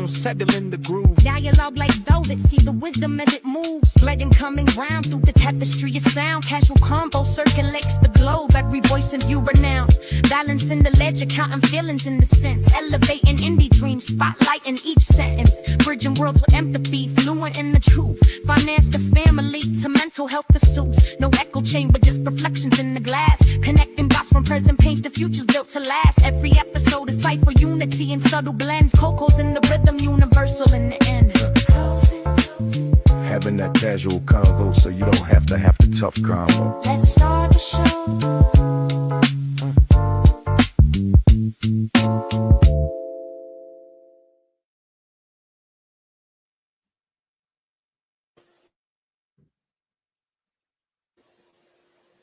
settle in the groove. Dialogue like velvet, see the wisdom as it moves. Blending coming round through the tapestry of sound. Casual combo circulates the globe, every voice in view renowned. Balancing the ledger, counting feelings in the sense. Elevating indie dreams, spotlighting each sentence. Bridging worlds with empathy, fluent in the truth. Finance to family, to mental health pursuits. No echo chamber, just reflections in the glass. Connecting dots from present pains to futures built to last. Every episode is sight for unity in subtle blends. Coco's in the rhythm, universal in the end. Having that casual convo so you don't have to have the tough combo. Let's start the show.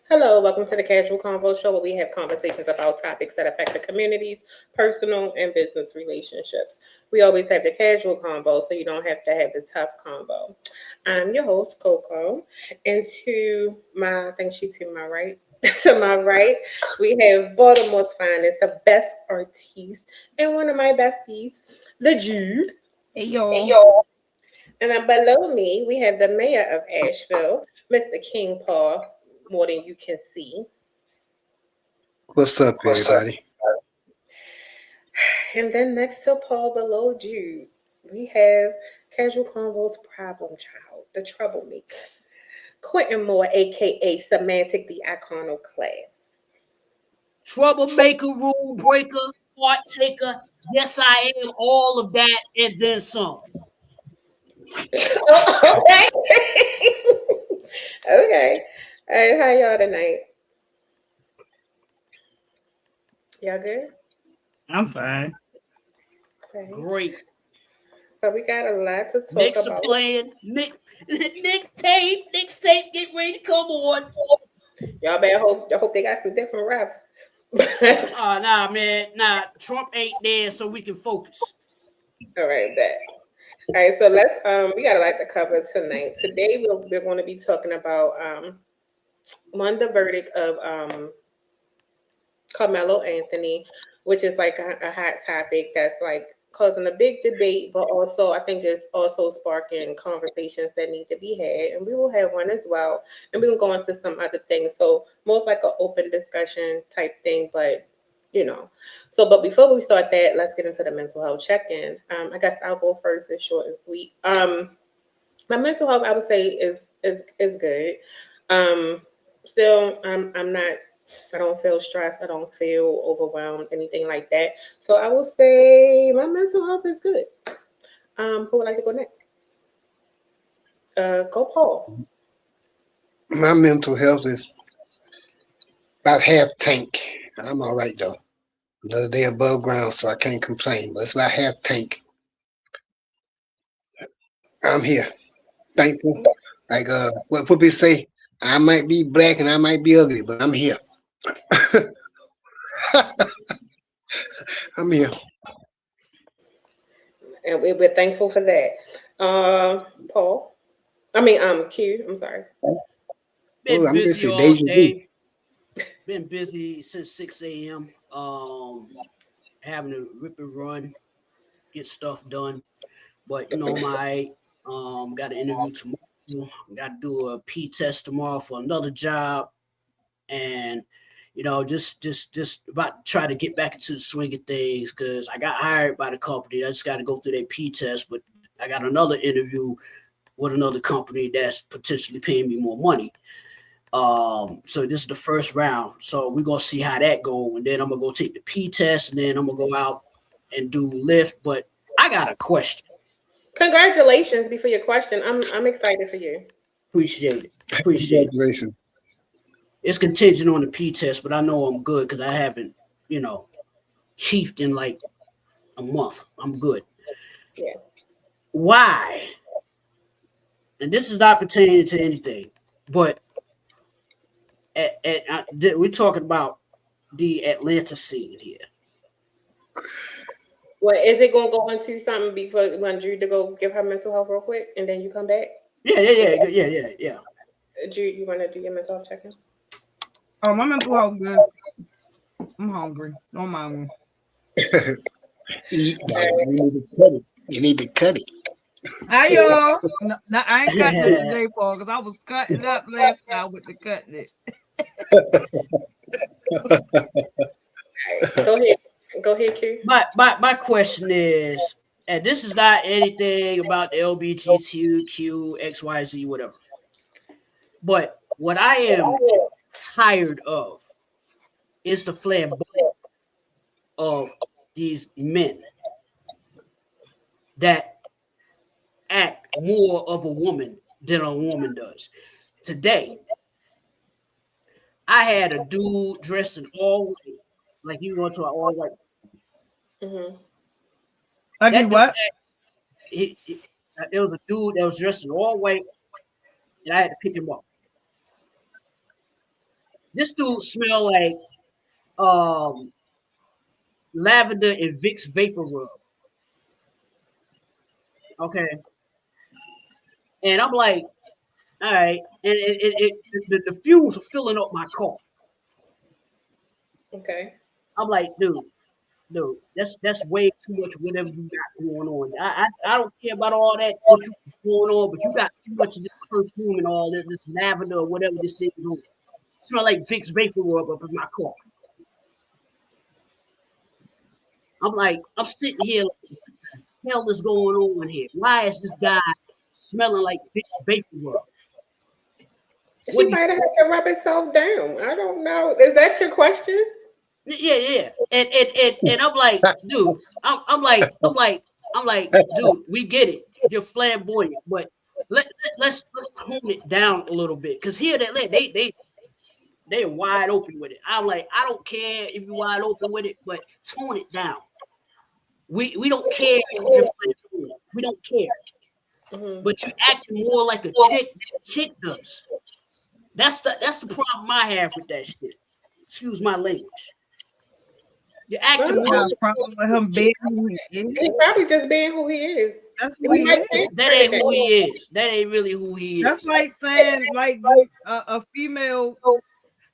Hello, welcome to the Casual Convo Show, where we have conversations about topics that affect the community's personal and business relationships. We always have the casual combo, so you don't have to have the tough combo. I'm your host, Coco, and to my, I think she's to my right. To my right, we have Baltimore's finest, the best artiste, and one of my besties, the Jude. Hey, yo. Hey, yo. And then below me, we have the mayor of Asheville, Mr. King Paul. More than you can see. What's up, everybody? And then next to Paul, below Jude, we have Casual Convo's problem child, the troublemaker, Quentin Moore, aka Semantic, the iconoclast. Troublemaker, rule breaker, heart taker. Yes, I am. All of that and then some. Okay. Okay. All right, how y'all tonight? Y'all good? I'm fine. Okay. Great. So we got a lot to talk Knicks about. are playing. Knicks tape. Get ready to come on. Y'all better hope they got some different refs. Nah, man. Nah, Trump ain't there, so we can focus. All right, bet. All right, so let's we got a lot to cover tonight. Today we're going to be talking about the verdict of Kamelo Anthony, which is like a hot topic that's like causing a big debate, but also I think it's also sparking conversations that need to be had, and we will have one as well, and we will go into some other things. So more like an open discussion type thing, but you know. So, but before we start that, let's get into the mental health check-in. I guess I'll go first. It's short and sweet. My mental health, I would say, is good. Still, I'm not. I don't feel stressed. I don't feel overwhelmed, anything like that. So I will say my mental health is good. Who would like to go next? Go Paul. My mental health is about half tank. I'm all right though. Another day above ground, so I can't complain. But it's about half tank. I'm here. Thankful. Like what people say, I might be black and I might be ugly, but I'm here. I'm here. And we're thankful for that. Paul. Q. I'm sorry. Been I'm busy busy. all day. Been busy since 6 a.m. Having to rip and run, get stuff done. But you know, got an interview tomorrow. Got to do a P test tomorrow for another job, and you know, just about to try to get back into the swing of things because I got hired by the company. I just got to go through that P test, but I got another interview with another company that's potentially paying me more money. So this is the first round. So we're gonna see how that go, and then I'm gonna go take the P test, and then I'm gonna go out and do lift. But I got a question. Congratulations before your question. I'm excited for you. Appreciate it. Congratulations. It's contingent on the P test, but I know I'm good because I haven't, chiefed in like a month. I'm good. Yeah. Why? And this is not pertaining to anything, but we're talking about the Atlanta scene here. Well, is it gonna go into something before we want Jude to go give her mental health real quick, and then you come back? Yeah. Jude, you want to do your mental health check-in? Oh, my mental health good. I'm hungry. Don't mind me. Eat, dog. You need to cut it. You need to cut it. Hi, y'all. No, I ain't cutting it today, Paul, because I was cutting up last night with the cutting it. Go ahead, Q. My question is, and this is not anything about the LGBTQ, XYZ, whatever. But what I am tired of is the flamboyance of these men that act more of a woman than a woman does. Today, I had a dude dressed in all white, like you going to an all white. Mm-hmm. Like That what? there was a dude that was dressed in all white, and I had to pick him up. This dude smelled like lavender and Vicks vapor rub. Okay, and I'm like, all right, and the fumes were filling up my car. Okay. I'm like, dude, that's way too much. Whatever you got going on, I don't care about all that what you got going on, but you got too much of this perfume and all this lavender or whatever this is on. Smell like Vicks vapor rub up in my car. I'm like, I'm sitting here, like, what the hell is going on here? Why is this guy smelling like Vicks vapor rub? He might have to rub himself down. I don't know. Is that your question? Yeah. And I'm like, dude, I'm like, dude, we get it. You're flamboyant, but let's tone it down a little bit. Cause here they're wide open with it. I'm like, I don't care if you're wide open with it, but tone it down. We don't care if you're flamboyant. We don't care. Mm-hmm. But you acting more like a chick does. That's the problem I have with that shit. Excuse my language. You're acting more like problem with him being who he is. He's probably just being who he is. That's who he is. That ain't who he is. That ain't really who he is. That's like saying like a female.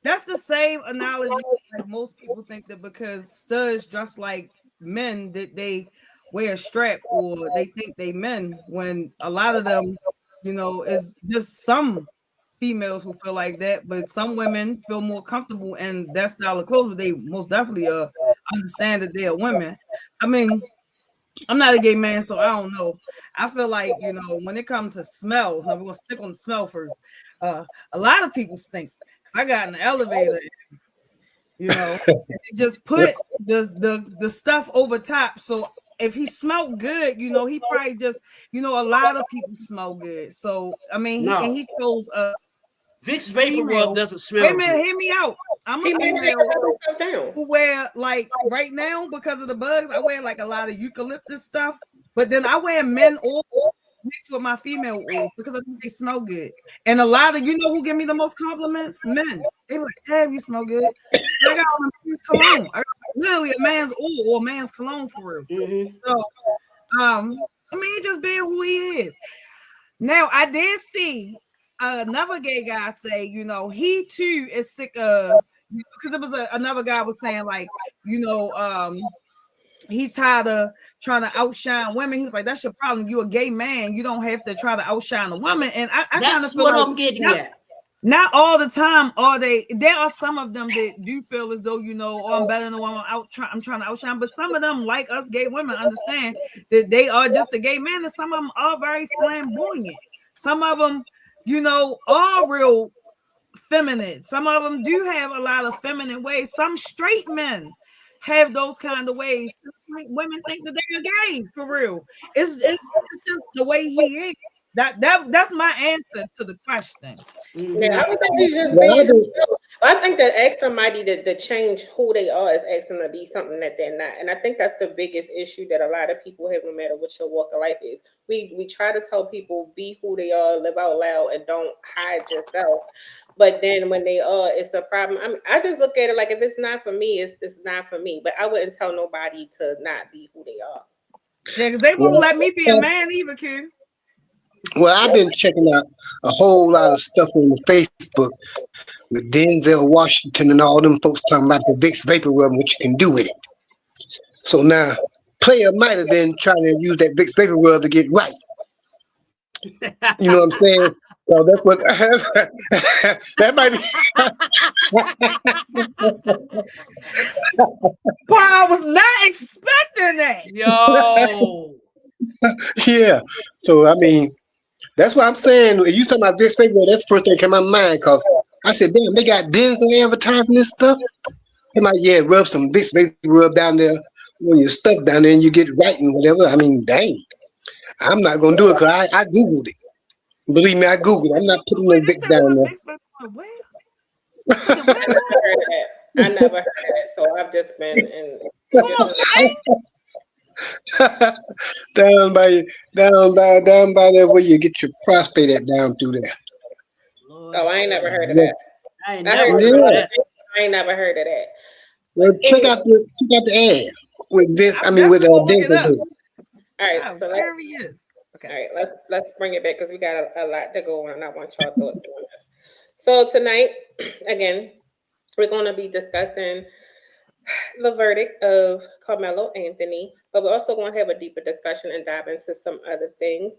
That's the same analogy. Like most people think that because studs dress like men that they wear a strap or they think they men, when a lot of them, is just some females who feel like that, but some women feel more comfortable in that style of clothes, but they most definitely understand that they are women. I mean, I'm not a gay man, so I don't know. I feel like, when it comes to smells, now we're gonna stick on the smell first. A lot of people stink. Cause I got in the elevator, and they just put the stuff over top. So if he smelled good, he probably just, a lot of people smell good. So I mean, he chose Vicks vapor rub doesn't smell. Wait a minute, hear me out. I'm a female who wear, like, right now, because of the bugs, I wear like a lot of eucalyptus stuff, but then I wear men oil mixed with my female oils because I think they smell good. And a lot of, who give me the most compliments? Men. They were like, damn, you smell good. And I got on a man's cologne. I got literally a man's oil or a man's cologne for real. Mm-hmm. So, I mean, just being who he is. Now, I did see another gay guy say, he too is sick of, because it was another guy was saying, like, he's tired of trying to outshine women. He was like, that's your problem. You're a gay man. You don't have to try to outshine a woman. And I kind of feel what like I'm getting at. Not all the time are they. There are some of them that do feel as though, oh, I'm better than a woman. I'm trying to outshine. But some of them, like us gay women, understand that they are just a gay man. And some of them are very flamboyant. Some of them, are real feminine. Some of them do have a lot of feminine ways. Some straight men have those kind of ways. Like women think that they're gay for real. It's just the way he is. That's my answer to the question. Yeah, I don't think he's just being. I think that ask somebody to change who they are is asking them to be something that they're not. And I think that's the biggest issue that a lot of people have, no matter what your walk of life is. We try to tell people be who they are, live out loud, and don't hide yourself. But then when they are, it's a problem. I mean, I just look at it like if it's not for me, it's not for me. But I wouldn't tell nobody to not be who they are. Yeah, because they won't let me be a man either, Q. Well, I've been checking out a whole lot of stuff on Facebook with Denzel Washington and all them folks talking about the Vicks vapor rub and what you can do with it. So now player might have been trying to use that Vicks Vapor Rub to get right. You know what I'm saying? So that's what that might be. Boy, I was not expecting that. Yo. Yeah. So I mean, that's what I'm saying. If you talking about Vicks Vapor Rub, that's the first thing that came to my mind because I said, damn, they got Disney advertising this stuff. They might, yeah, rub some Vicks Vapor Rub down there when you're stuck down there and you get right and whatever. I mean, dang. I'm not gonna do it because I googled it. Believe me, I googled it. I'm not putting no Wait, they Vicks talking down about there. Vicks Vapor Rub. Where? Was it where? I never heard of that. I never heard of that. So I've just been in. Come on, Spain. down by there where you get your prostate at down through there. Lord, Oh, I ain't never Jesus. heard of that. I ain't I never heard heard of Yeah. that. I ain't never heard of that. Well, check Anyway, out the ad with this. I'm With definitely gonna look it Denzel up. Curry. all right. God, So where he is. all Okay. right, let's bring it back because we got a lot to go on. I want y'all thoughts on this. So tonight, again, we're going to be discussing the verdict of Carmelo Anthony, but we're also going to have a deeper discussion and dive into some other things.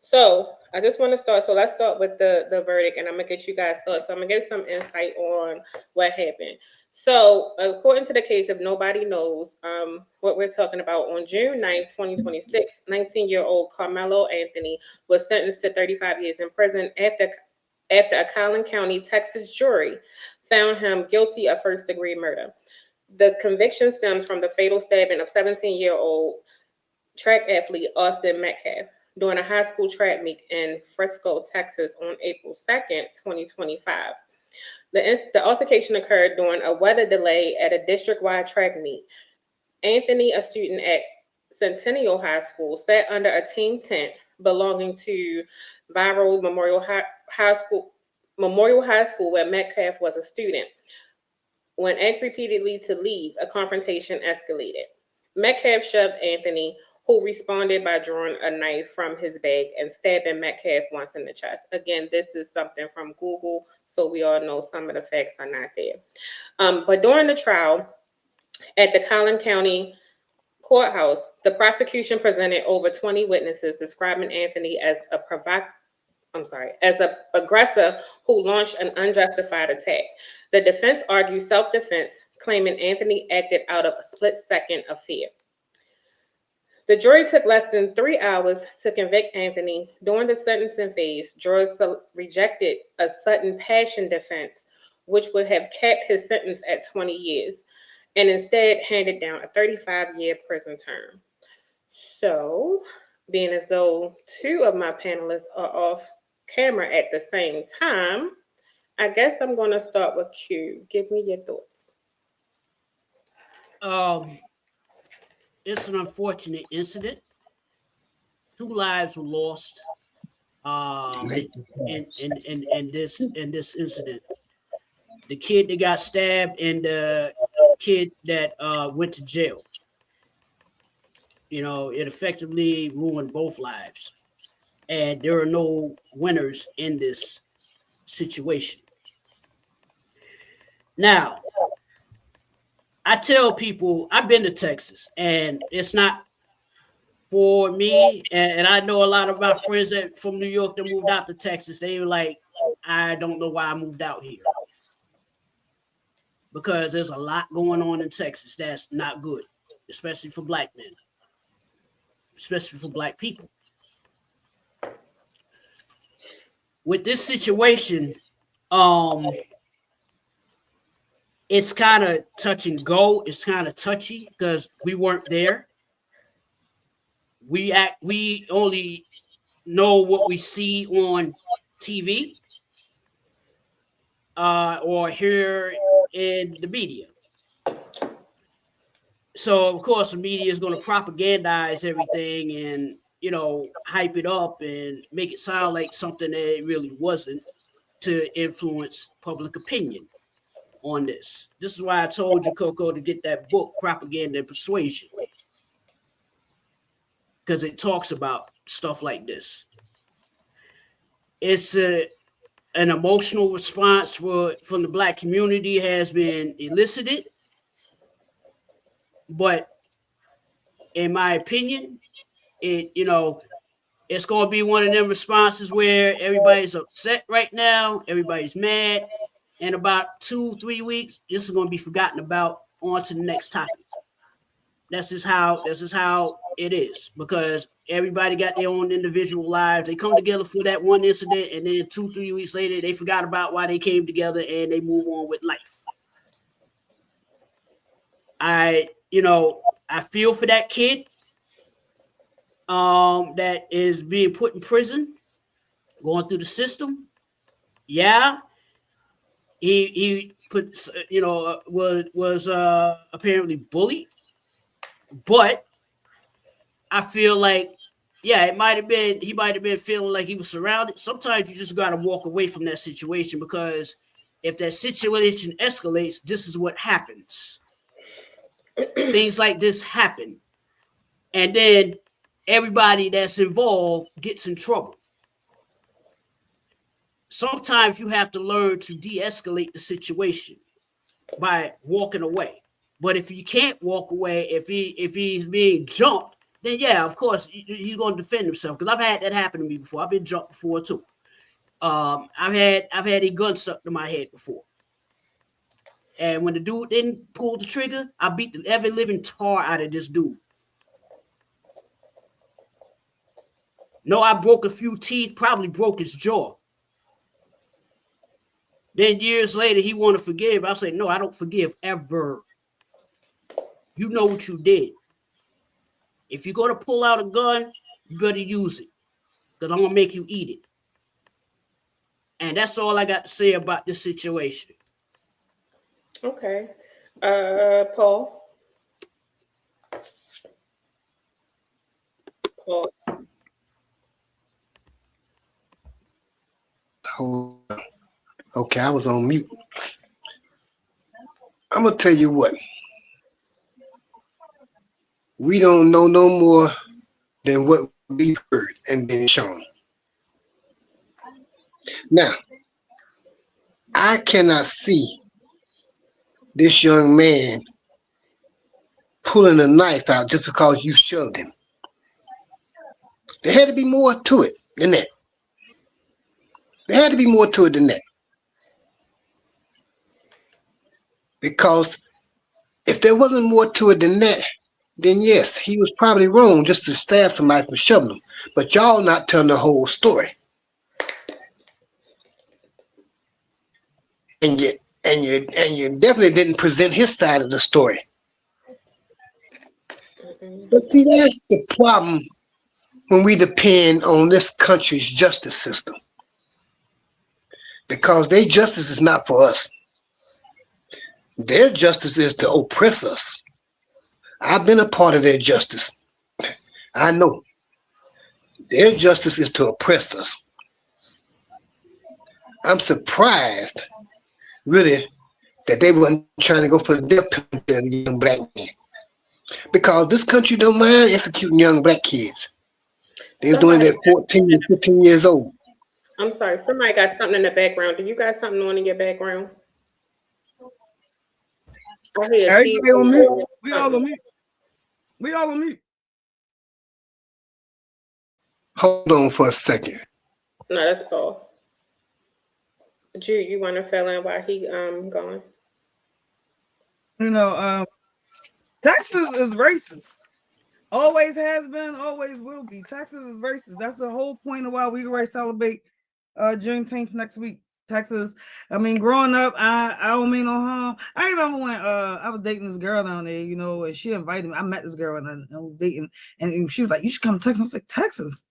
So I just want to start. So let's start with the verdict, and I'm gonna get you guys thoughts. So I'm gonna give some insight on what happened. So according to the case, if nobody knows, what we're talking about, on June 9th, 2026, 19-year-old Carmelo Anthony was sentenced to 35 years in prison after a Collin County, Texas jury found him guilty of first-degree murder. The conviction stems from the fatal stabbing of 17-year-old track athlete Austin Metcalf during a high school track meet in Frisco, Texas on April 2nd, 2025. The altercation occurred during a weather delay at a district-wide track meet. Anthony, a student at Centennial High School, sat under a team tent belonging to Viral High School, where Metcalf was a student. When asked repeatedly to leave, a confrontation escalated. Metcalf shoved Anthony, who responded by drawing a knife from his bag and stabbing Metcalf once in the chest. Again, this is something from Google, so we all know some of the facts are not there. But during the trial at the Collin County courthouse, the prosecution presented over 20 witnesses describing Anthony as an aggressor who launched an unjustified attack. The defense argued self-defense, claiming Anthony acted out of a split second of fear. The jury took less than 3 hours to convict Anthony. During the sentencing phase, jurors rejected a sudden passion defense, which would have capped his sentence at 20 years, and instead handed down a 35-year prison term. So, being as though two of my panelists are off camera at the same time, I guess I'm going to start with Q. Give me your thoughts. It's an unfortunate incident. 2 lives were lost in this incident. The kid that got stabbed and the kid that went to jail. You know, it effectively ruined both lives. And there are no winners in this situation. Now, I tell people I've been to Texas, and it's not for me. And I know a lot of my friends that from New York that moved out to Texas. They were like, I don't know why I moved out here, because there's a lot going on in Texas that's not good, especially for black men, especially for black people. With this situation, it's kind of touch and go. It's kind of touchy because we weren't there. We only know what we see on TV or hear in the media. So of course the media is going to propagandize everything and, you know, hype it up and make it sound like something that it really wasn't, to influence public opinion on this. This is why I told you, Coco, to get that book, Propaganda and Persuasion, because it talks about stuff like this. It's an emotional response from the black community has been elicited, but in my opinion, it's going to be one of them responses where everybody's upset right now, everybody's mad. In about 2-3 weeks, this is going to be forgotten about. On to the next topic. That's just how it is, because everybody got their own individual lives. They come together for that one incident, and then 2-3 weeks later, they forgot about why they came together and they move on with life. I feel for that kid that is being put in prison, going through the system. Yeah, he was apparently bullied, but I feel like, yeah, he might have been feeling like he was surrounded. Sometimes you just got to walk away from that situation, because if that situation escalates, this is what happens. Things like this happen, and then everybody that's involved gets in trouble. Sometimes you have to learn to de-escalate the situation by walking away. But if you can't walk away, if he's being jumped, then yeah, of course he's going to defend himself. Because I've had that happen to me before. I've been jumped before too. I've had a gun stuck to my head before, and when the dude didn't pull the trigger, I beat the ever living tar out of this dude. No, I broke a few teeth, probably broke his jaw. Then years later, he want to forgive. I say, no, I don't forgive ever. You know what you did. If you're going to pull out a gun, you got to use it, because I'm going to make you eat it. And that's all I got to say about this situation. Okay. Paul. Hold on. Okay, I was on mute. I'm gonna tell you what. We don't know no more than what we've heard and been shown. Now, I cannot see this young man pulling a knife out just because you shoved him. There had to be more to it than that. There had to be more to it than that. Because if there wasn't more to it than that, then yes, he was probably wrong just to stab somebody for shoving him. But y'all not telling the whole story. And you definitely didn't present his side of the story. But see, that's the problem when we depend on this country's justice system. Because their justice is not for us. Their justice is to oppress us. I've been a part of their justice. I know. Their justice is to oppress us. I'm surprised, really, that they weren't trying to go for the death penalty of the young black man. Because this country don't mind executing young black kids. They're doing it at 14 and 15 years old. I'm sorry, somebody got something in the background. Do you got something on in your background? I hear Everybody on mute. We all on mute. We all on mute. Hold on for a second. No, that's Paul. Jude, you want to fill in while he going? Texas is racist. Always has been, always will be. Texas is racist. That's the whole point of why we can celebrate Juneteenth next week. Texas. I mean, growing up, I don't mean no harm. I remember when I was dating this girl down there, and she invited me. I met this girl and I was dating, and she was like, "You should come to Texas." I was like, "Texas?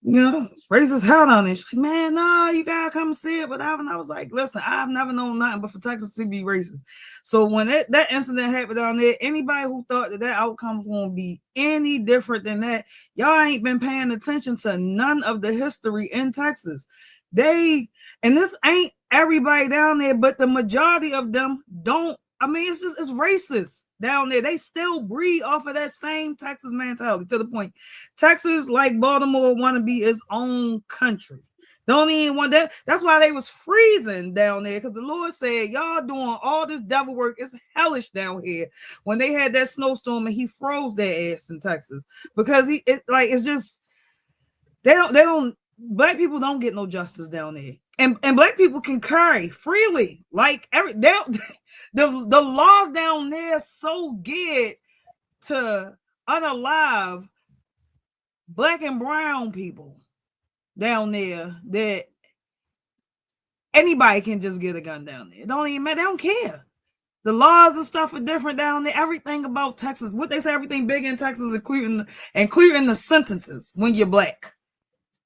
It's racist as hell down there." She's like, "Man, no, you gotta come see it." But I was like, "Listen, I've never known nothing but for Texas to be racist." So when that incident happened down there, anybody who thought that outcome was going to be any different than that, y'all ain't been paying attention to none of the history in Texas. And this ain't everybody down there, but the majority of them don't. I mean, it's racist down there. They still breed off of that same Texas mentality, to the point Texas, like Baltimore, want to be its own country. Don't even want that. That's why they was freezing down there, because the Lord said, y'all doing all this devil work. It's hellish down here. When they had that snowstorm and he froze their ass in Texas, because it's just they don't black people don't get no justice down there. And black people can carry freely. Like the laws down there so geared to unalive black and brown people down there that anybody can just get a gun down there. It don't even matter. They don't care. The laws and stuff are different down there. Everything about Texas, what they say, everything big in Texas, including the sentences when you're black.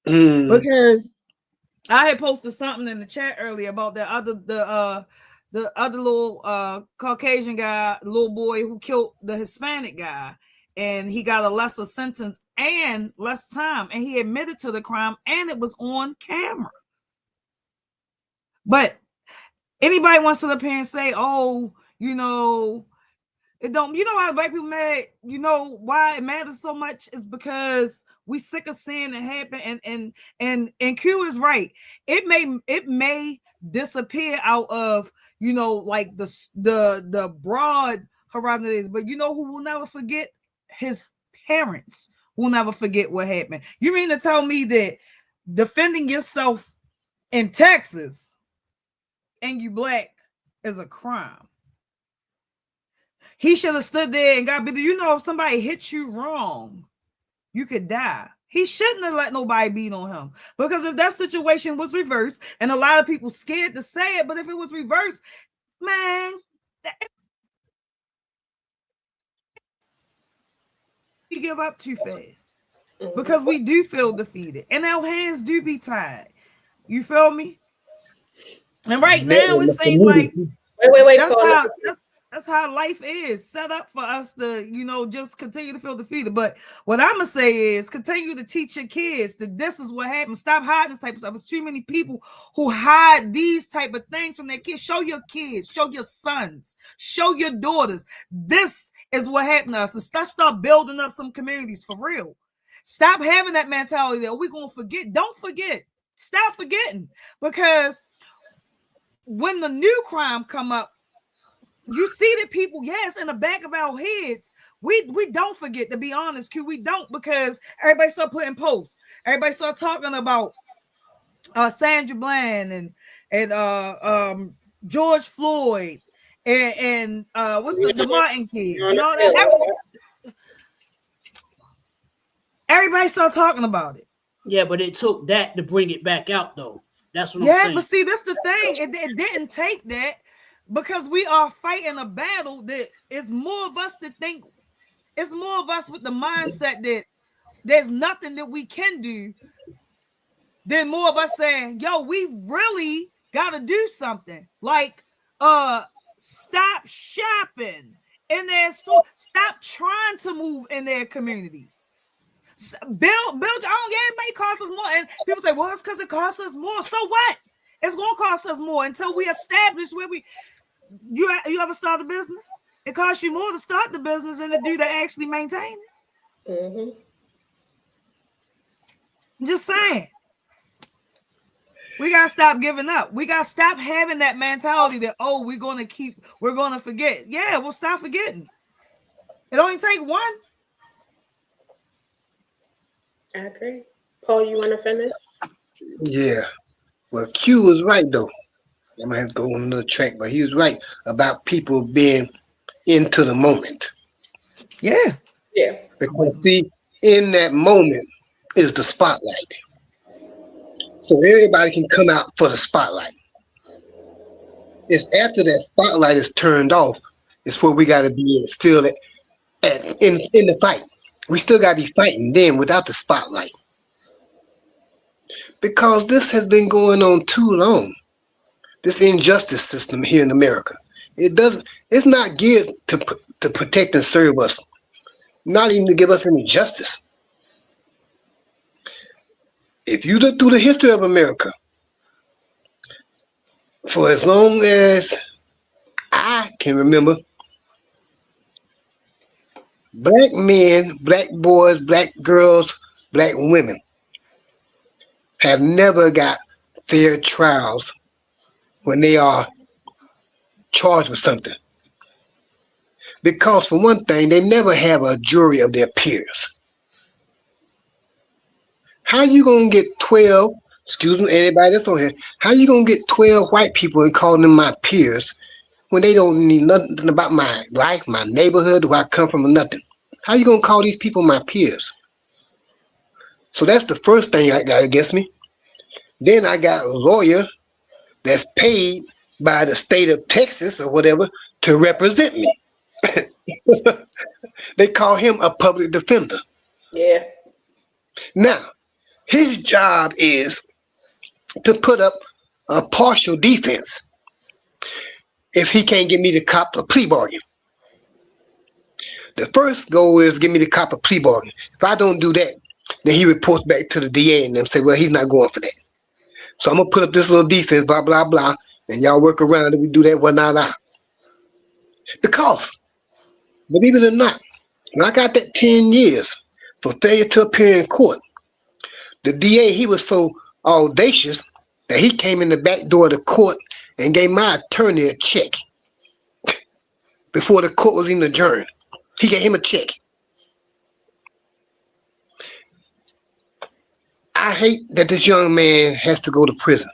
Because I had posted something in the chat earlier about the other little Caucasian guy, little boy who killed the Hispanic guy, and he got a lesser sentence and less time, and he admitted to the crime, and it was on camera. But anybody wants to up here and say, oh, it don't, why black people mad, why it matters so much is because we sick of seeing it happen. And Q is right. It may disappear out of, like the broad horizon it is, but who will never forget? His parents will never forget what happened. You mean to tell me that defending yourself in Texas and you black is a crime? He should have stood there and got beat. If somebody hit you wrong, you could die. He shouldn't have let nobody beat on him, because if that situation was reversed, and a lot of people scared to say it, but if it was reversed, man, we give up too fast, because we do feel defeated and our hands do be tied. You feel me? And right now it seems like wait. That's how life is set up for us to, just continue to feel defeated. But what I'm gonna say is continue to teach your kids that this is what happens. Stop hiding this type of stuff. There's too many people who hide these type of things from their kids. Show your kids, show your sons, show your daughters. This is what happened to us. Let's start building up some communities for real. Stop having that mentality that we're gonna forget. Don't forget. Stop forgetting, because when the new crime come up, you see the people, yes, in the back of our heads, we don't forget, to be honest, Q, we don't, because everybody start putting posts. Everybody start talking about Sandra Bland and George Floyd and what's the Martin kid? Everybody start talking about it. Yeah, but it took that to bring it back out, though. That's what I'm saying. Yeah, but see, that's the thing. It didn't take that, because we are fighting a battle that is more of us that think, it's more of us with the mindset that there's nothing that we can do, than more of us saying, yo, we really got to do something. Like, stop shopping in their store. Stop trying to move in their communities. Build. It may cost us more. And people say, well, it's because it costs us more. So what? It's going to cost us more until we establish where you ever start a business? It costs you more to start the business than to do to actually maintain it. Mm-hmm. I'm just saying. We got to stop giving up. We got to stop having that mentality that, oh, we're going to forget. Yeah, we'll stop forgetting. It only take one. I agree. Paul, you want to finish? Yeah. Well, Q was right, though. I'm going to have to go on another track, but he was right about people being into the moment. Yeah. Yeah. Because, see, in that moment is the spotlight. So everybody can come out for the spotlight. It's after that spotlight is turned off, it's where we got to be still in the fight. We still got to be fighting then without the spotlight. Because this has been going on too long. This injustice system here in America. It's not geared to protect and serve us. Not even to give us any justice. If you look through the history of America, for as long as I can remember, black men, black boys, black girls, black women have never got fair trials when they are charged with something. Because for one thing, they never have a jury of their peers. How you gonna get 12, excuse me, anybody that's on here, how you gonna get 12 white people and call them my peers when they don't need nothing about my life, my neighborhood, where I come from, or nothing? How you gonna call these people my peers? So that's the first thing I got against me. Then I got a lawyer that's paid by the state of Texas or whatever to represent me. They call him a public defender. Yeah. Now, his job is to put up a partial defense if he can't get me to cop a plea bargain. The first goal is get me to cop a plea bargain. If I don't do that, then he reports back to the DA and them say, well, he's not going for that. So I'm gonna put up this little defense, blah, blah, blah, and y'all work around it. We do that, whatnot. Because, believe it or not, when I got that 10 years for failure to appear in court, the DA, he was so audacious that he came in the back door of the court and gave my attorney a check before the court was even adjourned. He gave him a check. I hate that this young man has to go to prison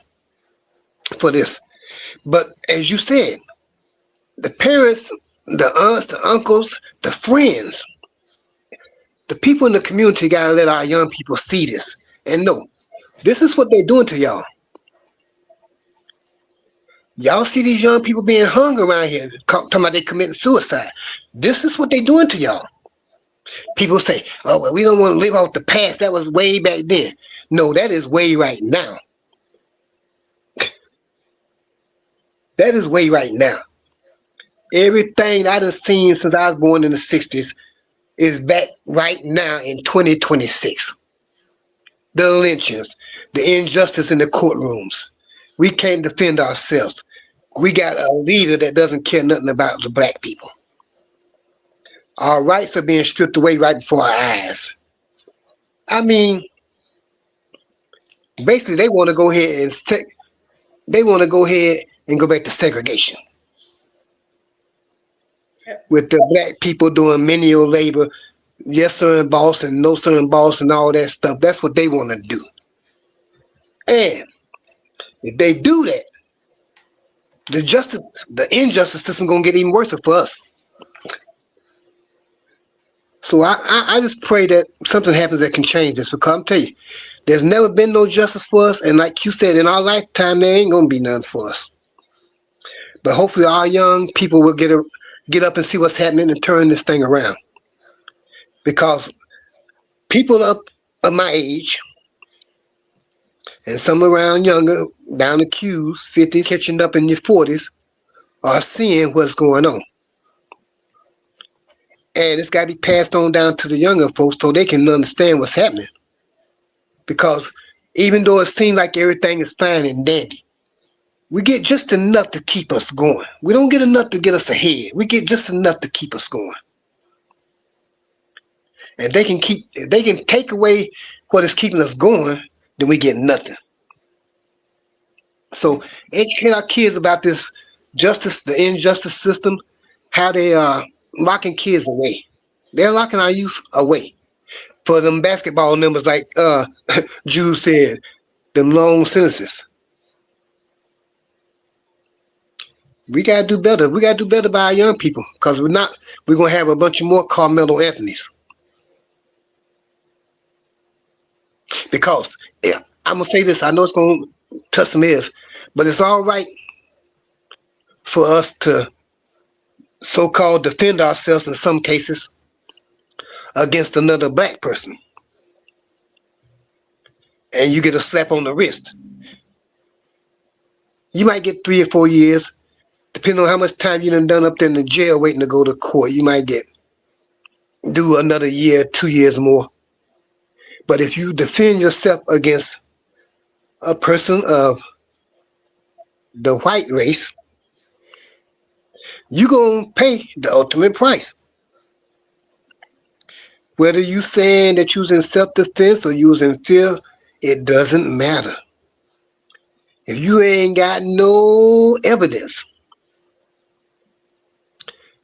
for this. But as you said, the parents, the aunts, the uncles, the friends, the people in the community gotta let our young people see this and know this is what they're doing to y'all. Y'all see these young people being hung around here, talking about they committing suicide. This is what they're doing to y'all. People say, oh, well, we don't want to live off the past. That was way back then. No, that is way right now. That is way right now. Everything I done seen since I was born in the 60s is back right now in 2026. The lynchings, the injustice in the courtrooms. We can't defend ourselves. We got a leader that doesn't care nothing about the black people. Our rights are being stripped away right before our eyes. I mean, basically, they want to go ahead and go back to segregation. With the black people doing menial labor, yes sir and boss and no sir and boss and all that stuff. That's what they want to do. And if they do that, the injustice system gonna get even worse for us. So I just pray that something happens that can change this, because I'm telling you, there's never been no justice for us, and like you said, in our lifetime there ain't gonna be none for us. But hopefully our young people will get up and see what's happening and turn this thing around. Because people up of my age and some around younger, down the queues, 50s, catching up in your 40s, are seeing what's going on. And it's got to be passed on down to the younger folks so they can understand what's happening. Because even though it seems like everything is fine and dandy, we get just enough to keep us going. We don't get enough to get us ahead. We get just enough to keep us going. And they can take away what is keeping us going, then we get nothing. So educate our kids about this justice, the injustice system, how they are locking kids away. They're locking our youth away for them basketball numbers, like Jude said, them long sentences. We gotta do better. We gotta do better by our young people, because we're gonna have a bunch of more Kamelo Anthony's. Because I'm gonna say this, I know it's gonna touch some ears, but it's all right for us to so-called defend ourselves in some cases against another black person, and you get a slap on the wrist. You might get 3 or 4 years, depending on how much time you done up there in the jail waiting to go to court. You might do another year, 2 years more. But if you defend yourself against a person of the white race, you're going to pay the ultimate price. Whether you saying that you're in self-defense or you're in fear, it doesn't matter. If you ain't got no evidence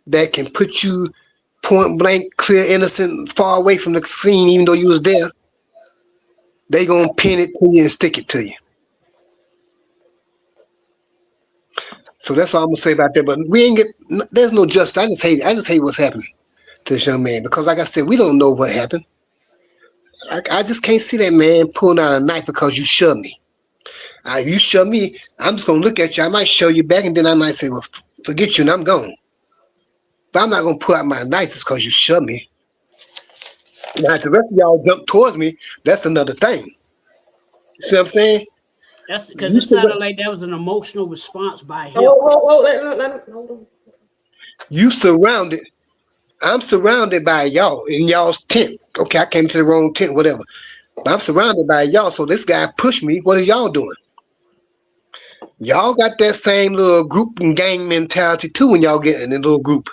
that can put you point blank, clear, innocent, far away from the scene, even though you was there, they gonna pin it to you and stick it to you. So that's all I'm gonna say about that. But we ain't get. There's no justice. I just hate what's happening to this young man because, like I said, we don't know what happened. I just can't see that man pulling out a knife because you shoved me. If you shove me, I'm just gonna look at you. I might shove you back, and then I might say, "Well, forget you," and I'm gone. But I'm not gonna pull out my knife just because you shove me. Now, if the rest of y'all jump towards me, that's another thing. You see what I'm saying? That's because You it sounded surra- like that was an emotional response by him. Hold on. you surrounded. I'm surrounded by y'all in y'all's tent. Okay, I came to the wrong tent, whatever. But I'm surrounded by y'all. So this guy pushed me. What are y'all doing? Y'all got that same little group and gang mentality too when y'all get in a little group.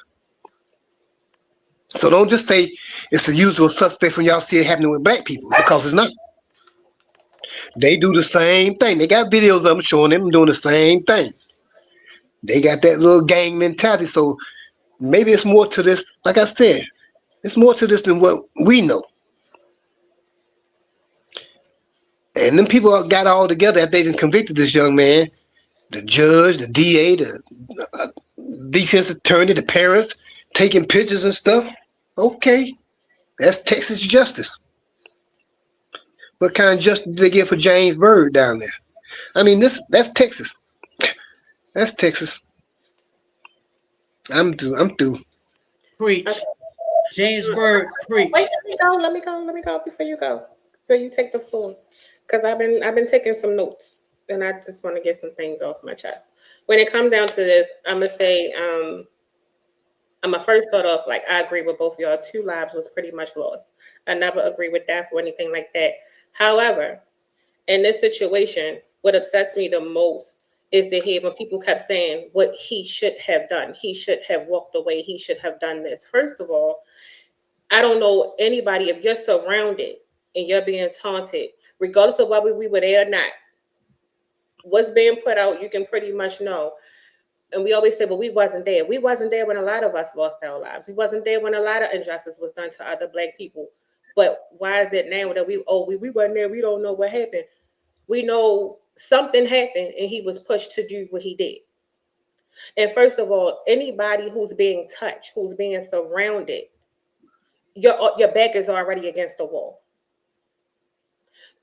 So don't just say it's the usual suspects when y'all see it happening with black people because it's not. They do the same thing. They got videos of them showing them doing the same thing. They got that little gang mentality. So maybe it's more to this. Like I said, it's more to this than what we know. And then people got all together after they done convicted this young man. The judge, the DA, the uh, defense attorney, the parents taking pictures and stuff. Okay, that's Texas justice. What kind of justice did they get for James Byrd down there? I mean, that's Texas. That's Texas. I'm through. I'm through. Okay. Preach. James Bird, Wait, preach. let me go before you go. Before you take the floor. Because I've been taking some notes and I just want to get some things off my chest. When it comes down to this, I'm gonna say, I'm gonna first start off like I agree with both of y'all. Two lives was pretty much lost. I never agree with death or anything like that. However, in this situation, what upsets me the most is to hear when people kept saying what he should have done. He should have walked away. He should have done this. First of all, I don't know anybody, if you're surrounded and you're being taunted, regardless of whether we were there or not, what's being put out, you can pretty much know. And we always say, but we wasn't there. We wasn't there when a lot of us lost our lives. We wasn't there when a lot of injustice was done to other black people. But why is it now that we wasn't there, we don't know what happened? We know something happened and he was pushed to do what he did. And first of all, anybody who's being touched, who's being surrounded, your back is already against the wall.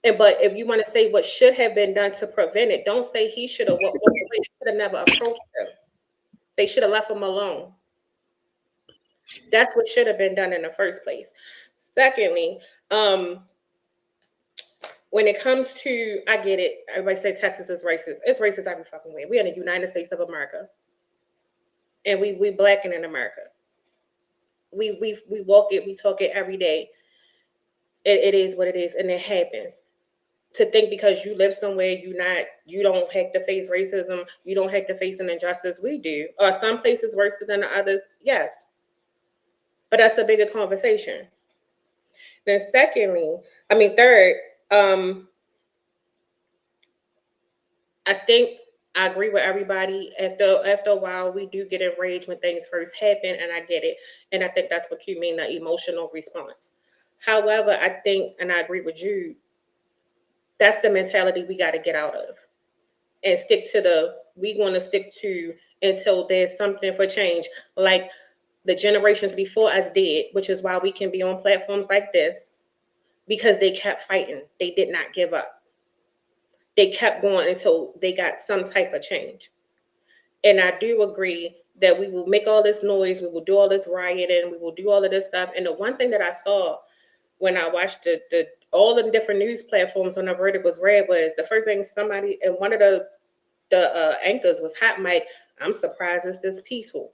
And but if you want to say what should have been done to prevent it, don't say he should have walked away. They should have never approached him. They should have left him alone. That's what should have been done in the first place. Secondly, when it comes to, I get it. Everybody say Texas is racist. It's racist every fucking way. We're in the United States of America, and we black and in America. We walk it, we talk it every day. It is what it is, and it happens. To think because you live somewhere, you don't have to face racism, you don't have to face an injustice. We do. Are some places worse than the others? Yes, but that's a bigger conversation. Then secondly, I mean third, um, I think I agree with everybody. After a while, we do get enraged when things first happen, and I get it. And I think that's what you mean, the emotional response. However, I think, and I agree with you, that's the mentality we got to get out of and stick to we want to stick to until there's something for change, like the generations before us did, which is why we can be on platforms like this because they kept fighting. They did not give up. They kept going until they got some type of change. And I do agree that we will make all this noise, we will do all this rioting, we will do all of this stuff. And the one thing that I saw when I watched the all the different news platforms when the verdict was read was the first thing somebody and one of the anchors was hot mic. I'm surprised it's this peaceful.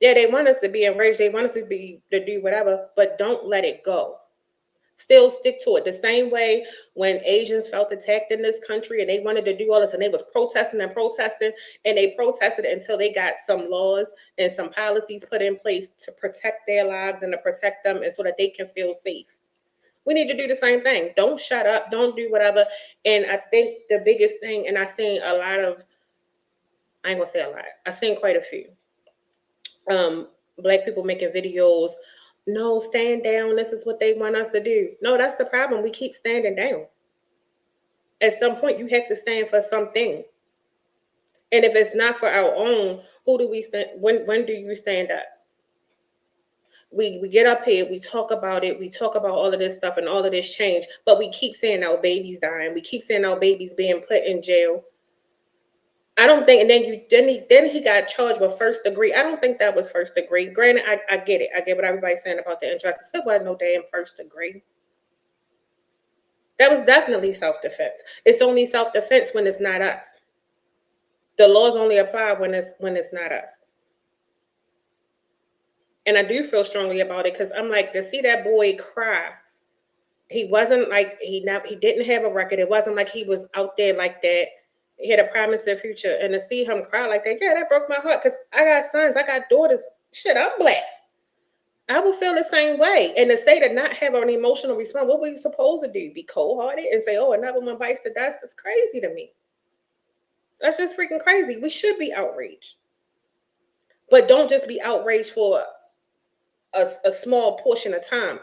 Yeah, they want us to be enraged. They want us to do whatever, but don't let it go. Still stick to it. The same way when Asians felt attacked in this country and they wanted to do all this and they was protesting and they protested until they got some laws and some policies put in place to protect their lives and to protect them and so that they can feel safe. We need to do the same thing. Don't shut up. Don't do whatever. And I think the biggest thing, and I've seen a lot of, I ain't gonna say a lot. I've seen quite a few um, black people making videos. No, stand down. This is what they want us to do. No, that's the problem. We keep standing down. At some point, you have to stand for something. And if it's not for our own, who do we stand? When do you stand up? We get up here, we talk about it, we talk about all of this stuff and all of this change, but we keep saying our babies dying, we keep saying our babies being put in jail. I don't think, and then he got charged with first degree. I don't think that was first degree. Granted, I get it. I get what everybody's saying about the injustice. It wasn't no damn first degree. That was definitely self-defense. It's only self-defense when it's not us. The laws only apply when it's not us. And I do feel strongly about it because I'm like, to see that boy cry, he wasn't like he didn't have a record. It wasn't like he was out there like that. He had a promising future, and to see him cry like that, yeah, that broke my heart. Cause I got sons, I got daughters. Shit, I'm black. I would feel the same way. And to say to not have an emotional response, what were you supposed to do? Be cold hearted and say, "Oh, another one bites the dust." That's crazy to me. That's just freaking crazy. We should be outraged, but don't just be outraged for a small portion of time.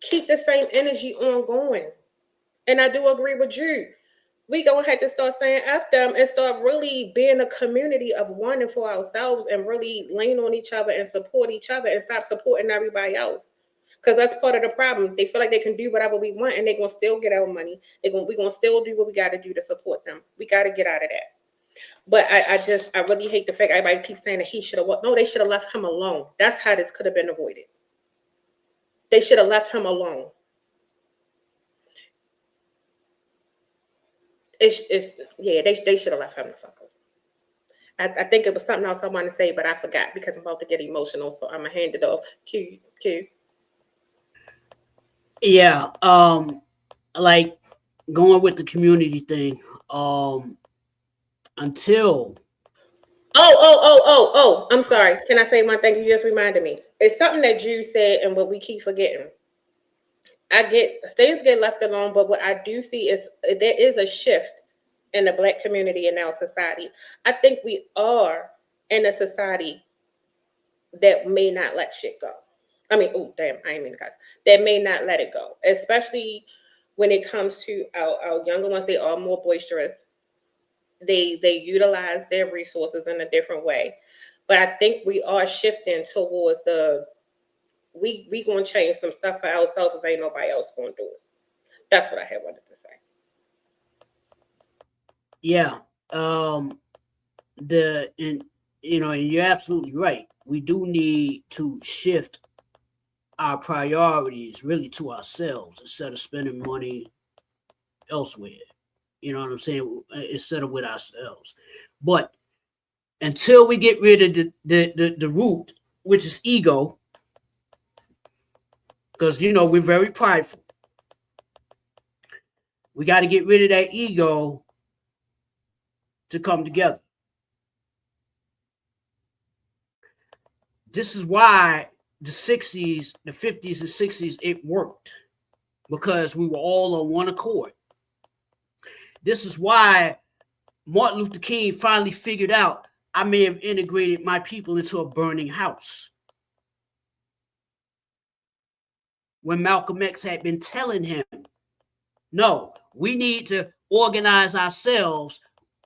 Keep the same energy ongoing. And I do agree with you. We gonna have to start saying F them and start really being a community of one and for ourselves and really lean on each other and support each other and stop supporting everybody else. Because that's part of the problem. They feel like they can do whatever we want and they're gonna still get our money. We're gonna still do what we gotta do to support them. We gotta get out of that. But I really hate the fact everybody keeps saying that he should have what no, they should have left him alone. That's how this could have been avoided. They should have left him alone. It's yeah, they should have left him the fuck alone. I think it was something else I wanted to say, but I forgot because I'm about to get emotional. So I'm gonna hand it off. Q. Yeah. Like going with the community thing. Until Oh. I'm sorry. Can I say one thing? You just reminded me. It's something that you said and what we keep forgetting. I get things get left alone, but what I do see is there is a shift in the black community in our society. I think we are in a society that may not let shit go. I mean, oh damn, I ain't mean to cuss. That may not let it go, especially when it comes to our younger ones. They are more boisterous. They utilize their resources in a different way. But I think we are shifting towards the we gonna change some stuff for ourselves if ain't nobody else gonna do it. That's what I had wanted to say. yeah, the and and you're absolutely right. We do need to shift our priorities really to ourselves instead of spending money elsewhere. You know what I'm saying? Instead of with ourselves. But until we get rid of the root, which is ego, because we're very prideful. We got to get rid of that ego to come together. This is why the 60s, the 50s and 60s, it worked because we were all on one accord. This is why Martin Luther King finally figured out I may have integrated my people into a burning house. When Malcolm X had been telling him, no, we need to organize ourselves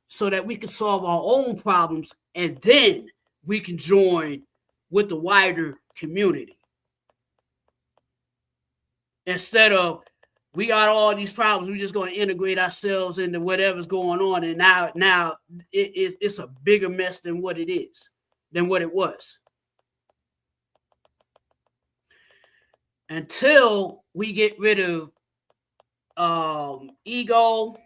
so that we can solve our own problems and then we can join with the wider community. Instead of we got all these problems, we're just going to integrate ourselves into whatever's going on, and now it's a bigger mess than what it is, than what it was. Until we get rid of ego,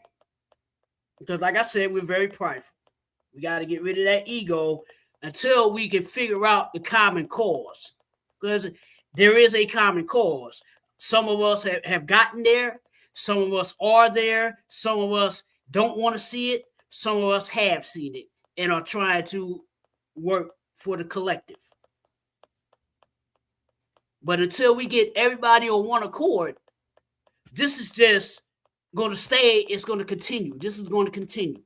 because like I said, we're very prideful. We got to get rid of that ego until we can figure out the common cause, because there is a common cause. Some of us have gotten there. Some of us are there. Some of us don't want to see it. Some of us have seen it and are trying to work for the collective. But until we get everybody on one accord, this is just going to stay. It's going to continue. This is going to continue.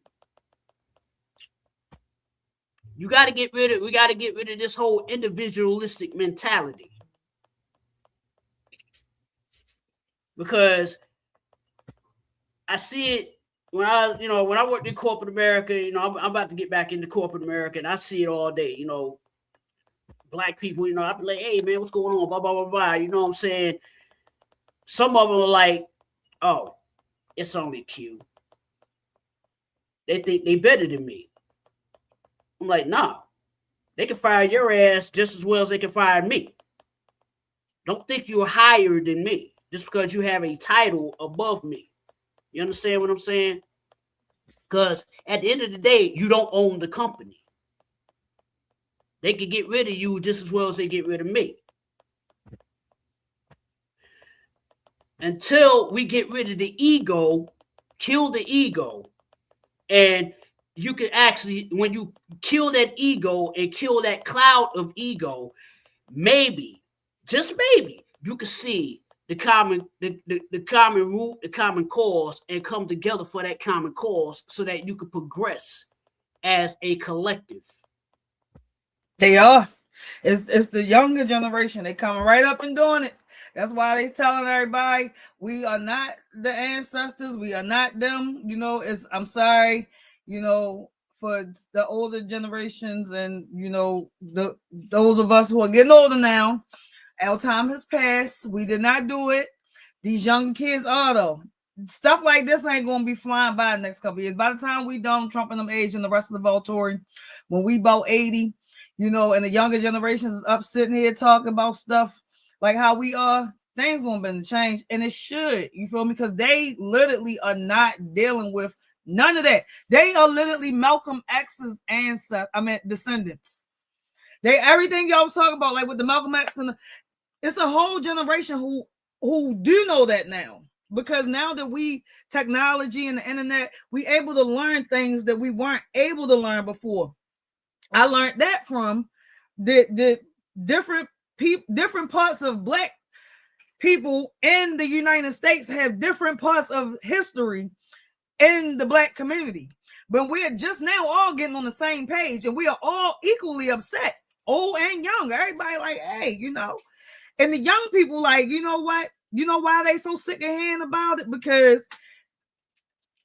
We got to get rid of this whole individualistic mentality. Because I see it when I worked in corporate America, I'm about to get back into corporate America, and I see it all day, Black people, I be like, hey man, what's going on? Blah, blah, blah, blah. You know what I'm saying? Some of them are like, oh, it's only Q. They think they better than me. I'm like, nah. They can fire your ass just as well as they can fire me. Don't think you're higher than me just because you have a title above me. You understand what I'm saying? Because at the end of the day, you don't own the company. They can get rid of you just as well as they get rid of me. Until we get rid of the ego, kill the ego, and you can actually, when you kill that ego and kill that cloud of ego, maybe, just maybe, you can see the common root, the common cause, and come together for that common cause so that you can progress as a collective. They are. It's the younger generation. They coming right up and doing it. That's why they telling everybody we are not the ancestors. We are not them. I'm sorry, for the older generations and those of us who are getting older now. Our time has passed. We did not do it. These young kids are though. Stuff like this ain't gonna be flying by the next couple of years. By the time we done Trump and them age and the rest of the Volturi, when we about 80, and the younger generations is up sitting here talking about stuff like how we are, things gonna be changed, and it should. You feel me? Because they literally are not dealing with none of that. They are literally Malcolm X's descendants. They everything y'all was talking about, like with the Malcolm X and it's a whole generation who do know that now. Because now that we technology and the internet, we able to learn things that we weren't able to learn before. I learned that from the different parts of Black people in the United States have different parts of history in the Black community. But we're just now all getting on the same page, and we are all equally upset, old and young. Everybody like, hey, and the young people like, you know what? You know why they so sick of hearing about it? Because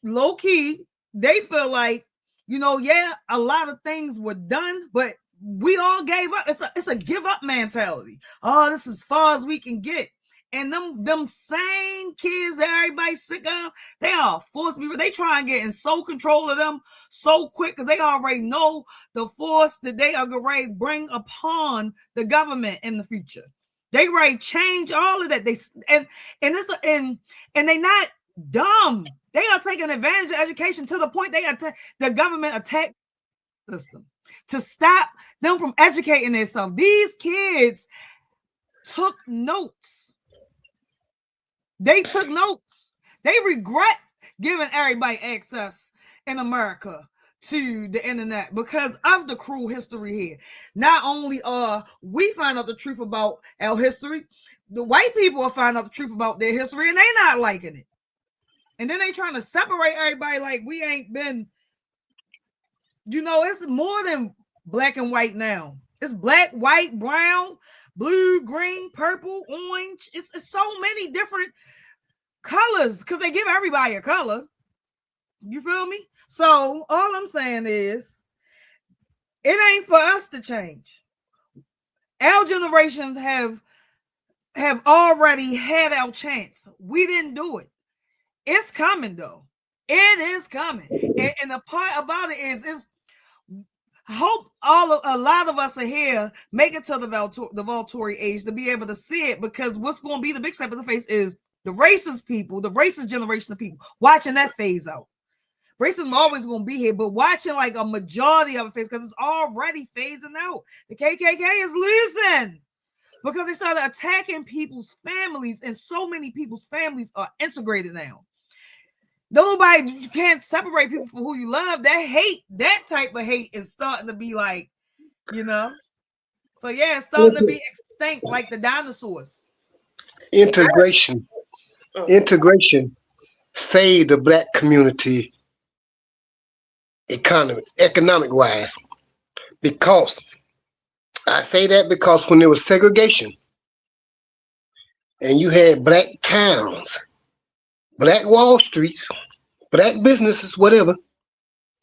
low key, they feel like, a lot of things were done, but we all gave up. It's a give up mentality. Oh, this is as far as we can get. And them same kids that everybody's sick of, they are forced people. They try and get in so control of them so quick because they already know the force that they are going to bring upon the government in the future. They ready to change all of that. And they not dumb. They are taking advantage of education to the point the government attack system to stop them from educating themselves. These kids took notes. They took notes. They regret giving everybody access in America to the internet because of the cruel history here. Not only we find out the truth about our history, the white people will find out the truth about their history and they not liking it. And then they trying to separate everybody like we ain't been, it's more than black and white now. It's black, white, brown, blue, green, purple, orange. It's so many different colors because they give everybody a color. You feel me? So all I'm saying is it ain't for us to change. Our generations have already had our chance. We didn't do it. It's coming though. It is coming. And the part about it is I hope a lot of us are here make it to the Volturi age to be able to see it, because what's going to be the big step in the face is the racist people, the racist generation of people watching that phase out. Racism always going to be here, but watching like a majority of it phase because it's already phasing out. The KKK is losing because they started attacking people's families, and so many people's families are integrated now. You can't separate people from who you love. That hate, that type of hate is starting to be like, So yeah, it's starting to be extinct like the dinosaurs. Integration. Okay. Integration saved the black community economic wise. Because I say that because when there was segregation and you had black towns, black Wall Streets, black businesses, whatever,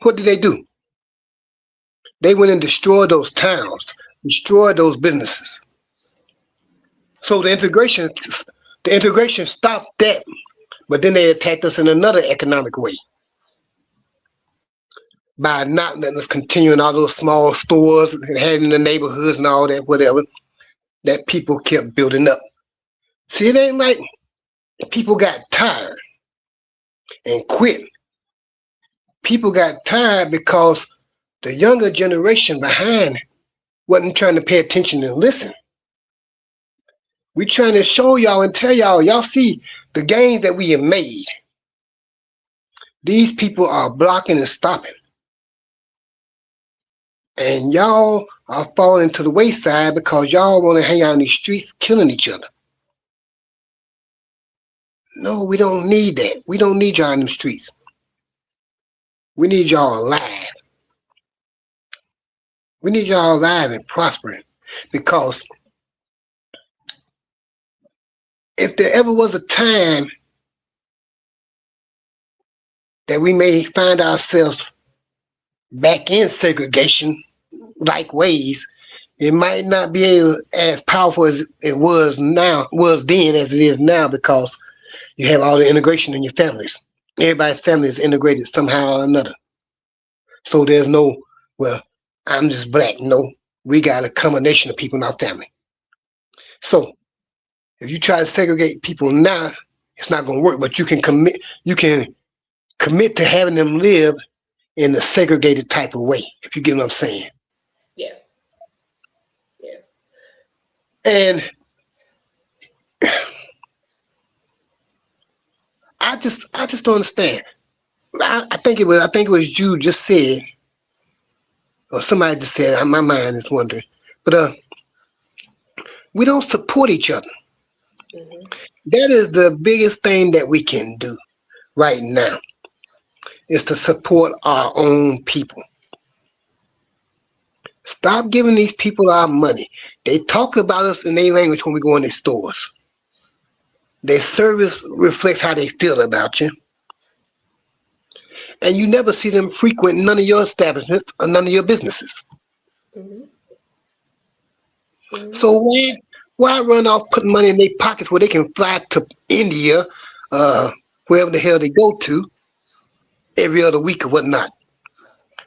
what did they do? They went and destroyed those towns, destroyed those businesses. So the integration stopped that, but then they attacked us in another economic way by not letting us continue in all those small stores and had in the neighborhoods and all that, whatever, that people kept building up. See, it ain't like people got tired and quit. People got tired because the younger generation behind wasn't trying to pay attention and listen. We trying to show y'all and tell y'all see the gains that we have made. These people are blocking and stopping. And y'all are falling to the wayside because y'all want to hang out in these streets killing each other. No, we don't need that. We don't need y'all in the streets. We need y'all alive. We need y'all alive and prospering. Because if there ever was a time that we may find ourselves back in segregation like ways, it might not be as powerful as it was then as it is now, because you have all the integration in your families. Everybody's family is integrated somehow or another. So there's no, well, I'm just black. No, we got a combination of people in our family. So if you try to segregate people now, it's not going to work. But you can commit to having them live in a segregated type of way, if you get what I'm saying. Yeah. Yeah. And I just don't understand. I think it was you just said, or somebody just said. My mind is wondering, but we don't support each other. Mm-hmm. That is the biggest thing that we can do right now, is to support our own people. Stop giving these people our money. They talk about us in their language when we go in their stores. Their service reflects how they feel about you. And you never see them frequent none of your establishments or none of your businesses. Mm-hmm. Mm-hmm. So why run off putting money in their pockets where they can fly to India, wherever the hell they go to, every other week or whatnot?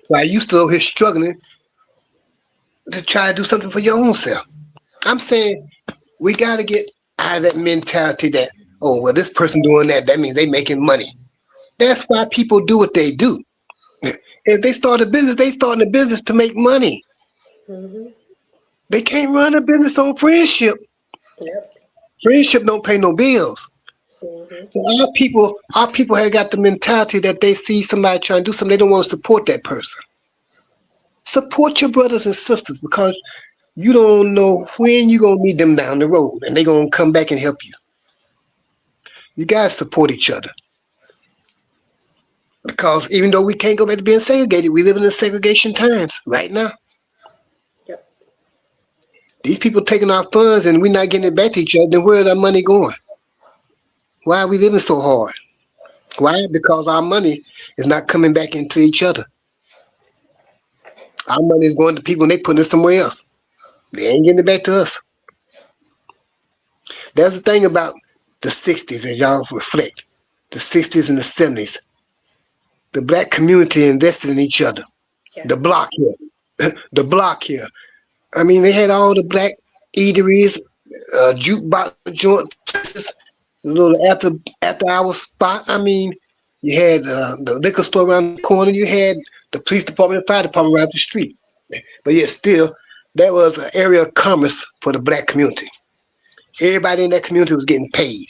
While you still here struggling to try to do something for your own self. I'm saying we got to get out of that mentality that, oh, well, this person doing that means they making money. That's why people do what they do. If they start a business, they start a business to make money. Mm-hmm. They can't run a business on friendship. Yep. Friendship don't pay no bills. Mm-hmm. So our people have got the mentality that they see somebody trying to do something, they don't want to support that person. Support your brothers and sisters, because you don't know when you're going to meet them down the road and they're going to come back and help you. You got to support each other. Because even though we can't go back to being segregated, we live in the segregation times right now. Yep. These people taking our funds and we're not getting it back to each other, then where's our money going? Why are we living so hard? Why? Because our money is not coming back into each other. Our money is going to people and they putting it somewhere else. They ain't getting it back to us. That's the thing about the 60s, as y'all reflect. The 60s and the 70s. The black community invested in each other. Yes. The block here. The block here. I mean, they had all the black eateries, jukebox joint places, little after hour spot. I mean, you had the liquor store around the corner. You had the police department and fire department right up the street. But yet still, that was an area of commerce for the black community. Everybody in that community was getting paid.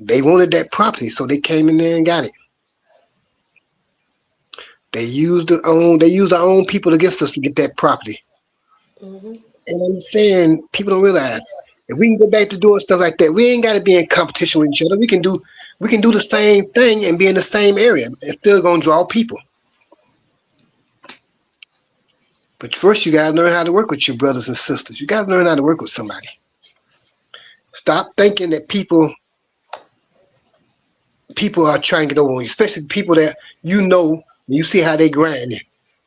They wanted that property, so they came in there and got it. They used our own people against us to get that property. Mm-hmm. And I'm saying, people don't realize, If we can go back to doing stuff like that, we ain't got to be in competition with each other. We can do the same thing and be in the same area. It's still gonna draw people. But first, you gotta learn how to work with your brothers and sisters. You gotta learn how to work with somebody. Stop thinking that people are trying to get over on you, especially people that you know. You see how they grind.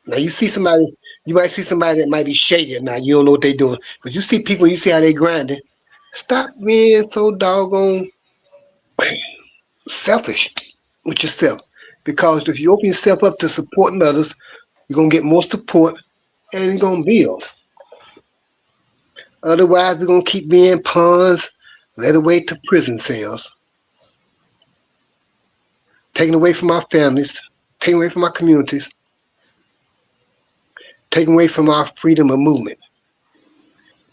Now you might see somebody that might be shady. Now you don't know what they doing, but you see people, you see how they grinding. Stop being so doggone selfish with yourself, because if you open yourself up to supporting others, you're gonna get more support and you're gonna build. Otherwise, we're gonna keep being pawns, led away to prison cells, taken away from our families, taken away from our communities, taken away from our freedom of movement.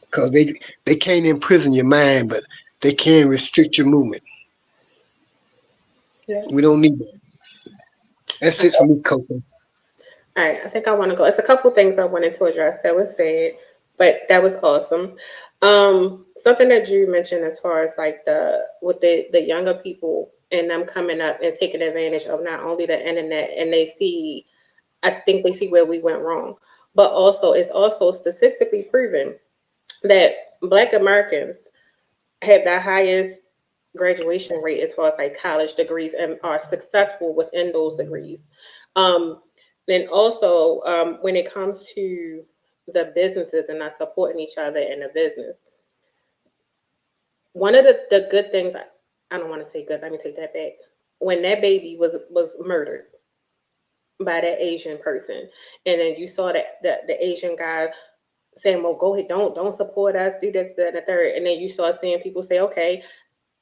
Because they can't imprison your mind, but they can restrict your movement. Yeah. We don't need that. That's it for me, Coco. All right, I think I want to go. It's a couple things I wanted to address that was said, but that was awesome. Something that you mentioned as far as like the younger people and them coming up and taking advantage of not only the internet, and they see, I think they see where we went wrong, but also it's also statistically proven that Black Americans have the highest graduation rate as far as like college degrees and are successful within those degrees. Um, then also, when it comes to the businesses and not supporting each other in the business, one of the good things, I don't want to say good, let me take that back. When that baby was murdered by that Asian person, and then you saw that the Asian guy saying, "Well, go ahead, don't support us, do this, that, and the third," and then you saw seeing people say, "Okay,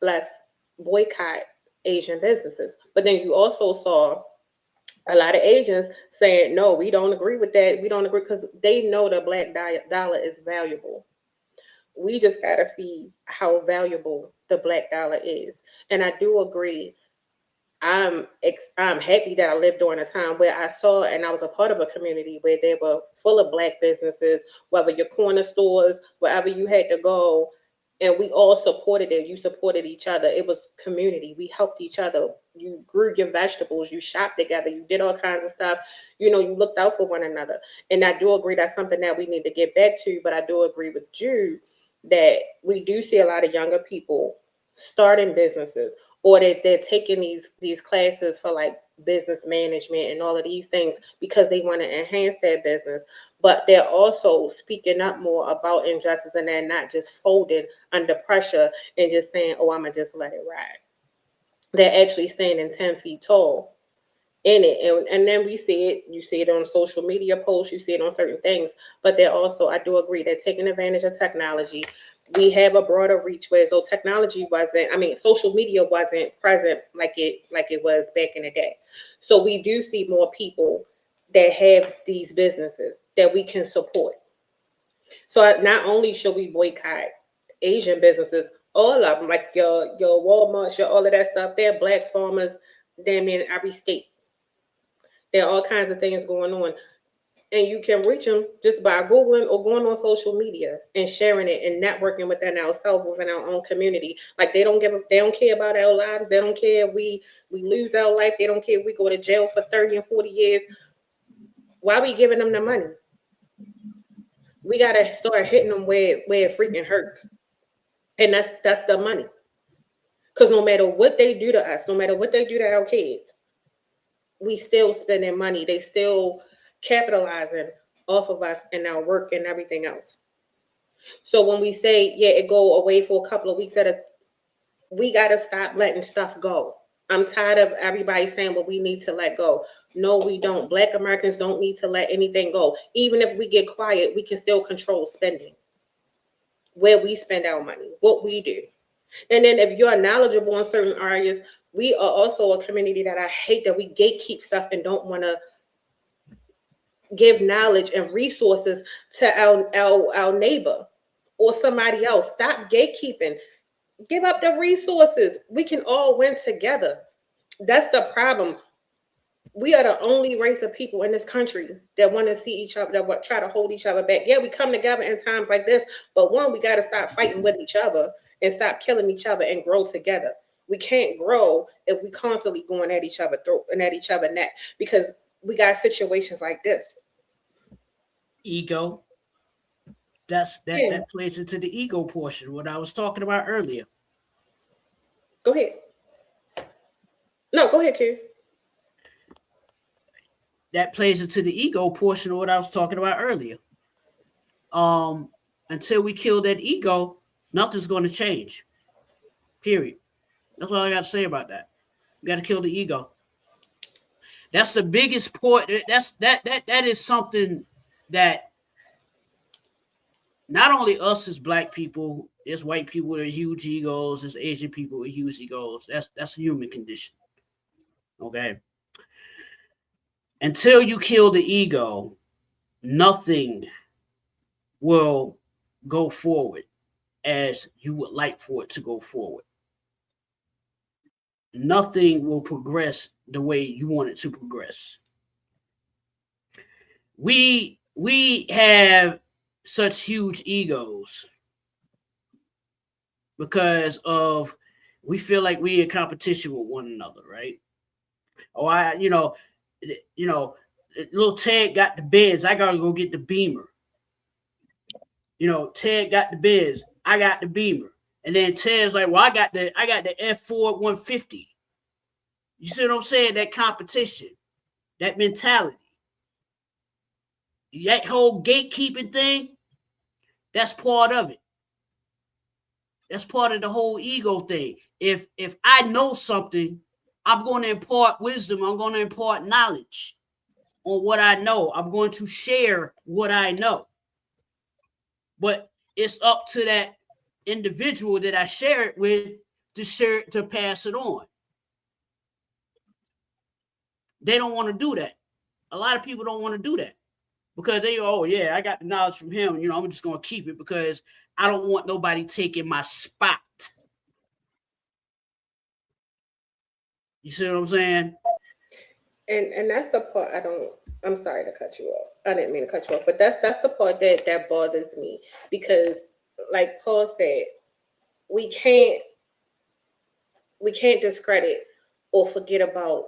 let's boycott Asian businesses." But then you also saw a lot of Asians saying, "No, we don't agree with that. We don't agree," because they know the black dollar is valuable. We just got to see how valuable the black dollar is. And I do agree. I'm happy that I lived during a time where I saw and I was a part of a community where they were full of black businesses, whether your corner stores, wherever you had to go, and we all supported it. You supported each other. It was community. We helped each other. You grew your vegetables. You shopped together. You did all kinds of stuff. You looked out for one another. And I do agree that's something that we need to get back to. But I do agree with Jude that we do see a lot of younger people starting businesses, or that they're taking these classes for like business management and all of these things because they want to enhance their business, but they're also speaking up more about injustice, and they're not just folding under pressure and just saying, "Oh, I'm gonna just let it ride." They're actually standing 10 feet tall in it. And then we see it, you see it on social media posts, you see it on certain things, but they're also, I do agree, they're taking advantage of technology. We have a broader reach where, so technology wasn't, I mean, social media wasn't present like it was back in the day. So we do see more people that have these businesses that we can support. So not only should we boycott Asian businesses, all of them, like your Walmarts, your all of that stuff, they're black farmers damn near in every state. There are all kinds of things going on, and you can reach them just by googling or going on social media and sharing it and networking within ourselves, within our own community. Like they don't care about our lives. They don't care if we lose our life. They don't care if we go to jail for 30 and 40 years. Why are we giving them the money? We gotta start hitting them where it freaking hurts, and that's the money. Because no matter what they do to us, no matter what they do to our kids, we still spending money. They still capitalizing off of us and our work and everything else. So when we say, yeah, it go away for a couple of weeks at a, we gotta stop letting stuff go. I'm tired of everybody saying, well, we need to let go. No, we don't. Black Americans don't need to let anything go. Even if we get quiet, we can still control spending, where we spend our money, what we do. And then if you're knowledgeable in certain areas, we are also a community that I hate that we gatekeep stuff and don't want to give knowledge and resources to our neighbor or somebody else. Stop gatekeeping. Give up the resources. We can all win together. That's the problem. we are the only race of people in this country that want to see each other, that try to hold each other back. Yeah, we come together in times like this, but one, we got to stop fighting with each other and stop killing each other and grow together. We can't grow if we constantly going at each other throat and at each other neck, because we got situations like this. Ego. That Yeah, plays into the ego portion, what I was talking about earlier. go ahead. No, go ahead, kid. That plays into the ego portion of what I was talking about earlier. Um, until we kill that ego, nothing's going to change. Period. That's all I got to say about that. We got to kill the ego. That's the biggest point. That is something that not only us as black people, as white people with huge egos, as Asian people with huge egos. That's a human condition. Okay. Until you kill the ego, nothing will go forward as you would like for it to go forward. Nothing will progress the way you want it to progress. We have such huge egos because of we feel like we in competition with one another, right? Oh, little Ted got the Benz. I gotta go get the Beamer. Ted got the Benz. I got the Beamer. And then Ted's like, well, I got the F Ford 150. You see what I'm saying? That competition, that mentality, that whole gatekeeping thing. That's part of it. That's part of the whole ego thing. If I know something, I'm going to impart wisdom. I'm going to impart knowledge on what I know. I'm going to share what I know. But it's up to that individual that I share it with to pass it on. They don't want to do that. A lot of people don't want to do that because I got the knowledge from him. I'm just going to keep it because I don't want nobody taking my spot. You see what I'm saying? And that's the part I'm sorry to cut you off. I didn't mean to cut you off, but that's the part that bothers me, because like Paul said, we can't we can't discredit or forget about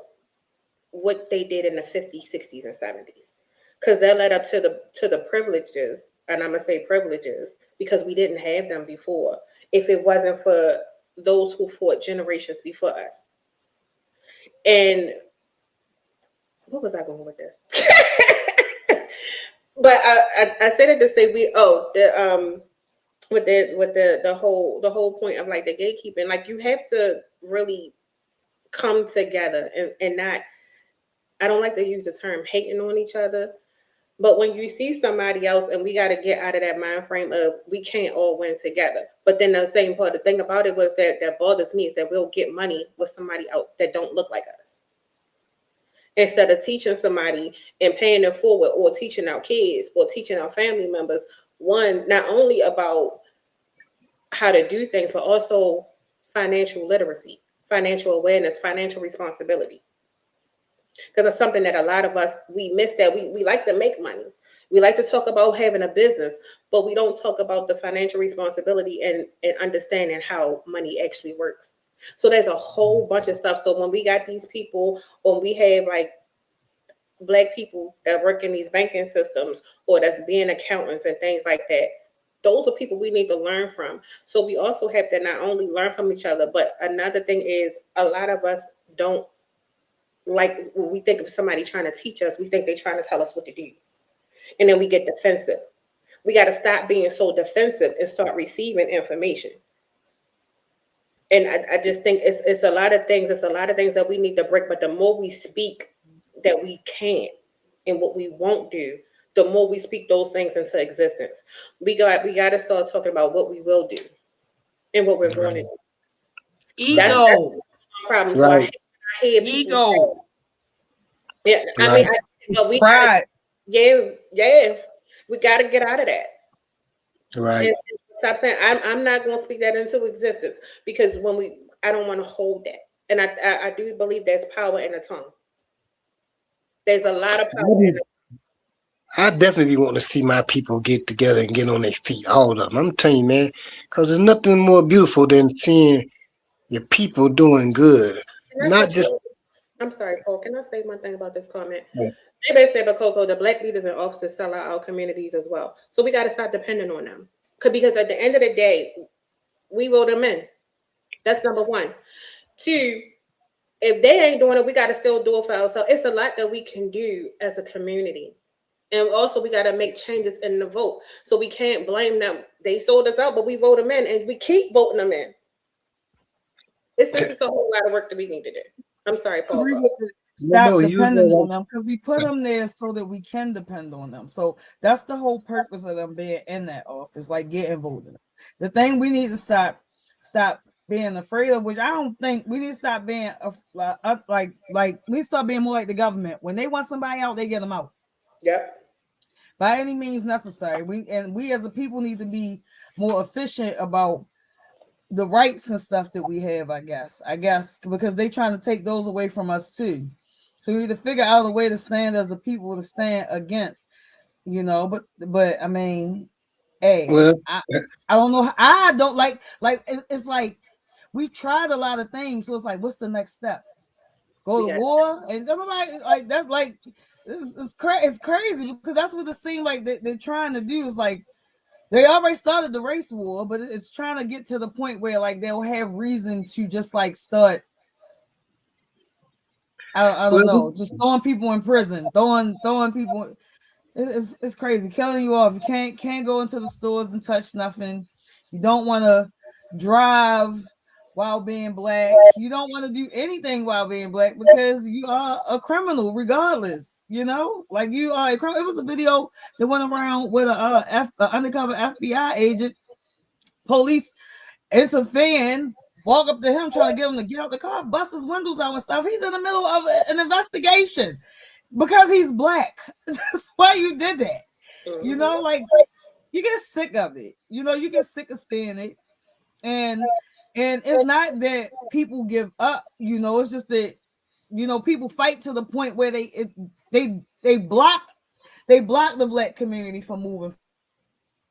what they did in the 50s, 60s, and 70s. Because that led up to the privileges, and I'm gonna say privileges because we didn't have them before. If it wasn't for those who fought generations before us. And what was I going with this? But I said it to say the the whole point of like the gatekeeping, like you have to really come together and not, I don't like to use the term hating on each other, but when you see somebody else, and we got to get out of that mind frame of we can't all win together. But then the same part, the thing about it was that bothers me is that we'll get money with somebody else that don't look like us, instead of teaching somebody and paying them forward, or teaching our kids or teaching our family members, one, not only about how to do things, but also financial literacy, financial awareness, financial responsibility. Because it's something that a lot of us, we miss, that we like to make money. We like to talk about having a business, but we don't talk about the financial responsibility and understanding how money actually works. So there's a whole bunch of stuff. So when we got these people, or we have like black people that work in these banking systems, or that's being accountants and things like that, those are people we need to learn from. So we also have to not only learn from each other, but another thing is a lot of us don't, like when we think of somebody trying to teach us, we think they're trying to tell us what to do. And then we get defensive. We got to stop being so defensive and start receiving information. And I just think it's a lot of things. It's a lot of things that we need to break. But the more we speak that we can't and what we won't do, the more we speak those things into existence. We got to start talking about what we will do and what we're going to do. That's Ego. the problem. So Right, I hear people say, Ego. yeah, I mean, right, but It's we got to, pride. yeah, we got to get out of that. right. And stop saying I'm not going to speak that into existence, because I don't want to hold that. And I do believe there's power in the tongue. There's a lot of I power in be- I definitely want to see my people get together and get on their feet, all of them. I'm telling you, man, because there's nothing more beautiful than seeing your people doing good. Can I Not say just, I'm sorry, Paul. Can I say one thing about this comment? They said, but Coco, the black leaders and officers sell out our communities as well. So we got to stop depending on them. Because at the end of the day, we vote them in. That's number one. Two, if they ain't doing it, we got to still do it for ourselves. It's a lot that we can do as a community. And also, we got to make changes in the vote. So we can't blame them. They sold us out, but we vote them in and we keep voting them in. It's a whole lot of work that we need to do. I'm sorry, Paul. Agree Go. with it. no, Stop you depending know, on them because we put them there so that we can depend on them. So that's the whole purpose of them being in that office, like getting voted. The thing we need to stop being afraid of, which I don't think we need to stop being like we start being more like the government. When they want somebody out, they get them out Yep. by any means necessary. We as a people need to be more efficient about the rights and stuff that we have, I guess, because they trying to take those away from us too. So we need to figure out a way to stand as a people to stand against, but I mean, hey, well, I don't know. I don't like it's like we tried a lot of things. So it's like, what's the next step? Go We to got war? And nobody like that's like it's crazy because that's what it seemed like they're trying to do is like they already started the race war, but it's trying to get to the point where like they'll have reason to just like start. I don't well, know, just throwing people in prison, throwing people. It's crazy, killing you off. You can't go into the stores and touch nothing. You don't want to drive while being black. You don't want to do anything while being black because you are a criminal, regardless. Like you are a criminal. It was a video that went around with a undercover FBI agent. Police intervene, walk up to him trying to get him to get out the car, bust his windows out and stuff. He's in the middle of an investigation because he's black. That's why you did that. Like you get sick of it. You get sick of seeing it. And it's not that people give up, it's just that people fight to the point where they block the black community from moving.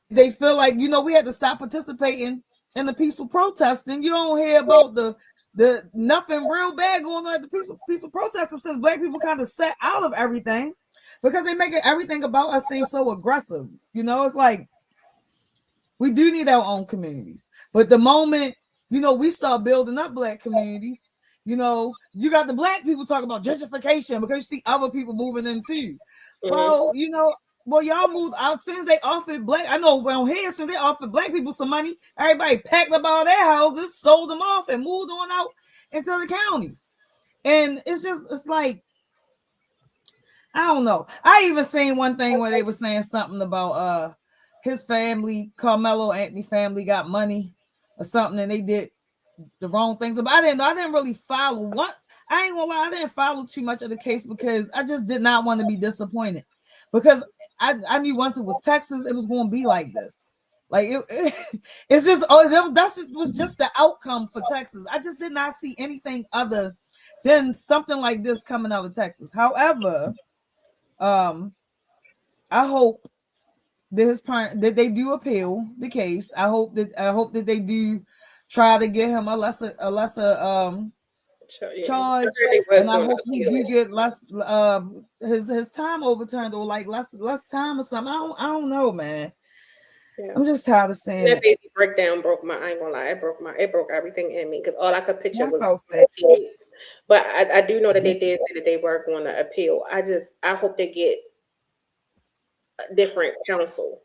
They feel like we had to stop participating in the peaceful protesting. You don't hear about the nothing real bad going on at the peaceful protesting since black people kind of set out of everything because they make everything about us seem so aggressive. It's like we do need our own communities, but the moment we start building up black communities, you got the black people talking about gentrification because you see other people moving in too. Well, y'all moved out as soon as they offered black. I know around here, as soon as they offered black people some money, everybody packed up all their houses, sold them off, and moved on out into the counties. And it's like, I don't know. I even seen one thing where they were saying something about his family, Kamelo Anthony family, got money or something, and they did the wrong things. But I didn't really follow what. I ain't gonna lie, I didn't follow too much of the case because I just did not want to be disappointed. Because I knew once it was Texas, it was going to be like this. Like it's just was just the outcome for Texas. I just did not see anything other than something like this coming out of Texas. However, I hope that they do appeal the case. I hope that they do try to get him a lesser charge, and I hope he do get less his time overturned or like less time or something. I don't know, man. Yeah. I'm just tired of saying that baby breakdown broke my. I ain't gonna lie, it broke everything in me because all I could picture was. But I do know that they did say that they were going to appeal. I hope they get a different counsel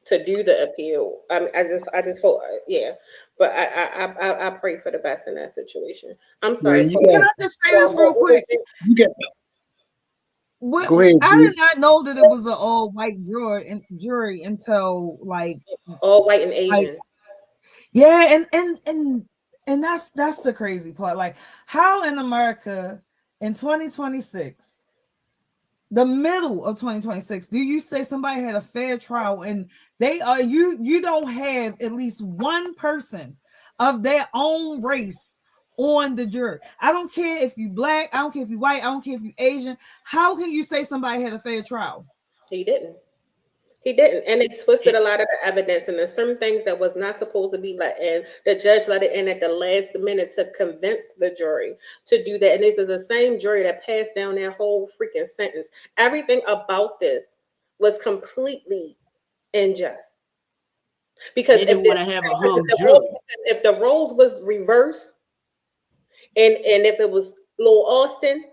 to do the appeal. I just hope, yeah. But I pray for the best in that situation. I'm sorry. Can I just say this real quick? Go ahead. I did not know that it was an all white jury until like all white and Asian. Like, yeah, and that's the crazy part. Like, how in America in 2026, the middle of 2026, do you say somebody had a fair trial and they are you don't have at least one person of their own race on the jury. I don't care if you black, I don't care if you white, I don't care if you Asian. How can you say somebody had a fair trial? He didn't. He didn't, and it twisted It, a lot of the evidence, and there's some things that was not supposed to be let in. The judge let it in at the last minute to convince the jury to do that. And this is the same jury that passed down that whole freaking sentence. Everything about this was completely unjust because they didn't want to have a hung jury. if the roles was reversed, and if it was Lil Austin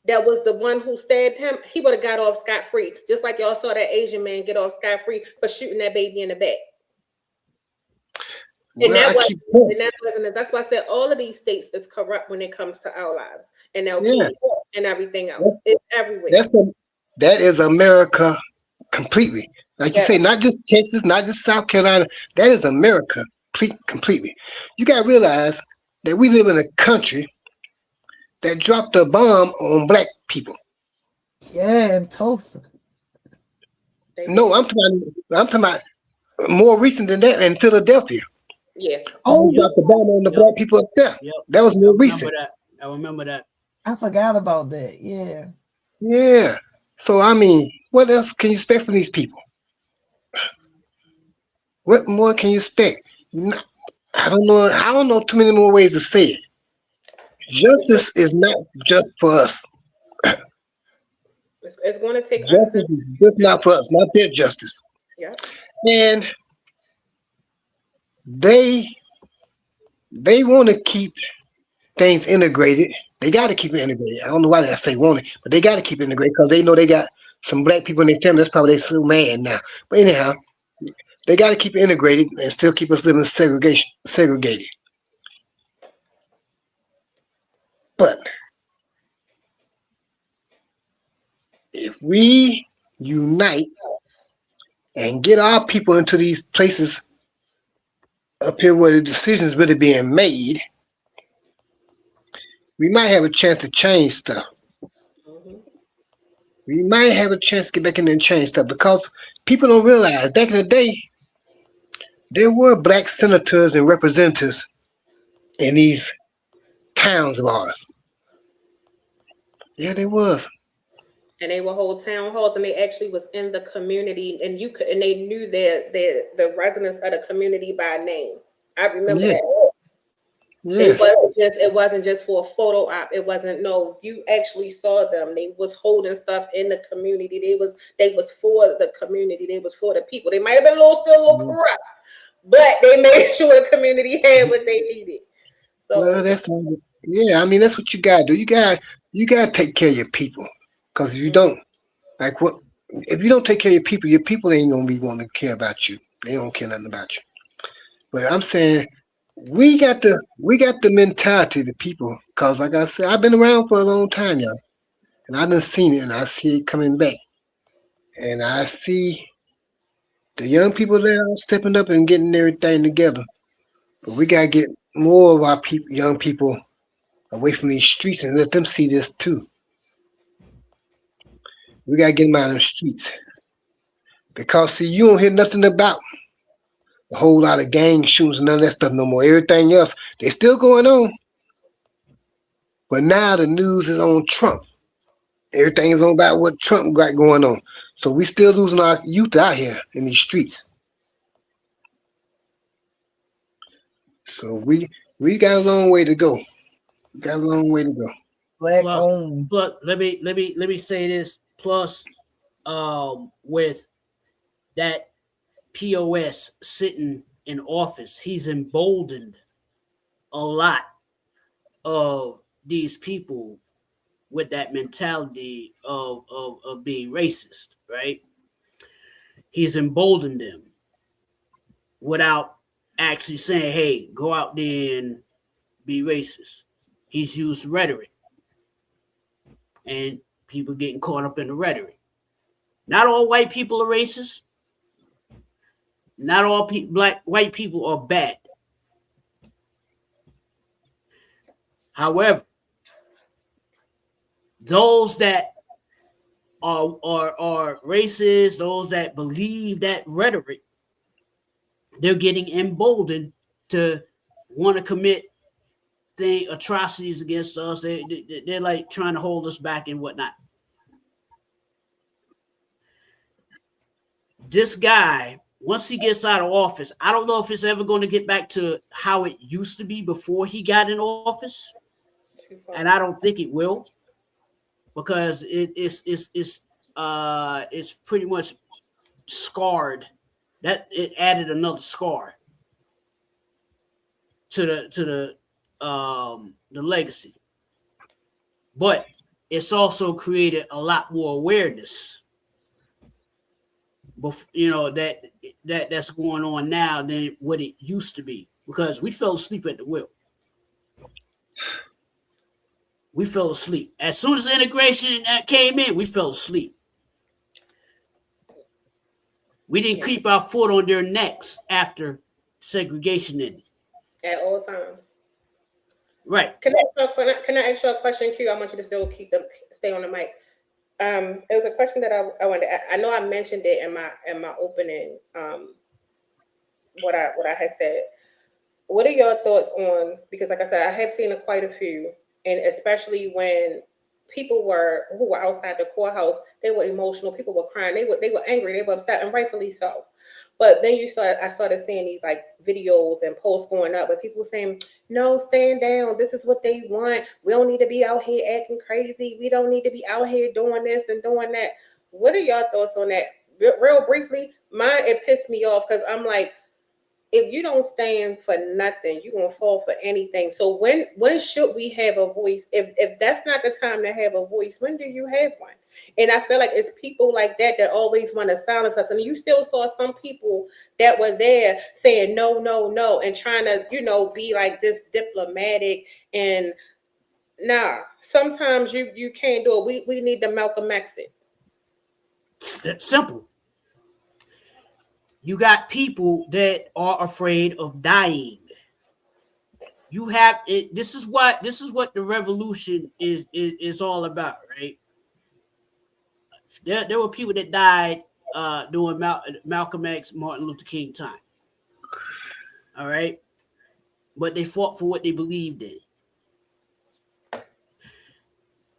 that was the one who stabbed him, he would have got off scot free. Just like y'all saw that Asian man get off scot free for shooting that baby in the back. And Well, that I was keep and that wasn't that's why I said all of these states is corrupt when it comes to our lives and yeah. LP and everything else. It's everywhere. That is America completely. Like you Yeah. say, not just Texas, not just South Carolina. That is America completely. You got to realize that we live in a country that dropped a bomb on black people. Yeah, in Tulsa. They No, did. I'm talking about more recent than that in Philadelphia. Yeah. Oh, They dropped the bomb on the Yep. black people up there. Yep. That was I more remember recent. that. I remember that. I forgot about that. Yeah. Yeah. So I mean, what else can you expect from these people? What more can you expect? I don't know. I don't know too many more ways to say it. Justice is not just for us. It's going to take us to Justice is just not for us, not their justice. yeah. And they they want to keep things integrated. They got to keep it integrated. I don't know why I say want it, but they got to keep it integrated because they know they got some black people in their family. That's probably they so mad now. But anyhow, they got to keep it integrated and still keep us living segregated. But if we unite and get our people into these places up here where the decisions really being made, we might have a chance to change stuff. Mm-hmm. We might have a chance to get back in there and change stuff because people don't realize back in the day there were black senators and representatives in these towns of ours. Yeah, there was. And they would hold town halls, and they actually was in the community, and they knew the residents of the community by name. I remember Yeah. that. Yes. It wasn't just for a photo op. It wasn't no. You actually saw them. They was holding stuff in the community. They was for the community. They was for the people. They might have been still a little Mhm. corrupt, but they made sure the community had what they needed. Well, So yeah. I mean, that's what you gotta do. You gotta take care of your people. Because if you don't, like what, if you don't take care of your people ain't gonna be wanting to care about you. They don't care nothing about you. But I'm saying we got the mentality, the people. Cause like I said, I've been around for a long time, y'all, and I done seen it, and I see it coming back, and I see the young people there stepping up and getting everything together. But we gotta get more of our young people away from these streets and let them see this too. We gotta get them out of the streets because see, you don't hear nothing about a whole lot of gang shootings and none of that stuff no more. Everything else, they still going on, but now the news is on Trump. Everything is on about what Trump got going on. So we still losing our youth out here in these streets. So we got a long way to go. We got a long way to go. Black Plus, owned. let me say this. Plus, with that POS sitting in office, he's emboldened a lot of these people with that mentality of being racist, right? He's emboldened them without actually saying, hey, go out there and be racist. He's used rhetoric and people getting caught up in the rhetoric. Not all white people are racist. Not all white people are bad. However, those that are racist, those that believe that rhetoric, they're getting emboldened to want to commit thing atrocities against us. They're like trying to hold us back and whatnot. This guy, once he gets out of office, I don't know if it's ever going to get back to how it used to be before he got in office, and I don't think it will, because it's pretty much scarred. That it added another scar to the legacy, but it's also created a lot more awareness. You know that's going on now than what it used to be, because we fell asleep at the wheel. We fell asleep as soon as the integration came in. We fell asleep. We didn't keep our foot on their necks after segregation ended. At all times. Right. Can I ask you a question, Q? I want you to still stay on the mic. It was a question that I wanted to, I know I mentioned it in my opening, what I had said. What are your thoughts on, because like I said, I have seen quite a few, and especially when people who were outside the courthouse, they were emotional, people were crying, they were angry, they were upset, and rightfully so. But then I started seeing these like videos and posts going up, but people saying, no, stand down. This is what they want. We don't need to be out here acting crazy. We don't need to be out here doing this and doing that. What are your thoughts on that? Real briefly, it pissed me off, because I'm like, if you don't stand for nothing, you're gonna fall for anything. So when should we have a voice? If that's not the time to have a voice, when do you have one? And I feel like it's people like that always want to silence us. And you still saw some people that were there saying no, no, no, and trying to, be like this diplomatic. And nah, sometimes you can't do it. We need to Malcolm X it. It's simple. You got people that are afraid of dying. You have it. This is what the revolution is all about, right? There were people that died during Malcolm X, Martin Luther King time. All right, but they fought for what they believed in.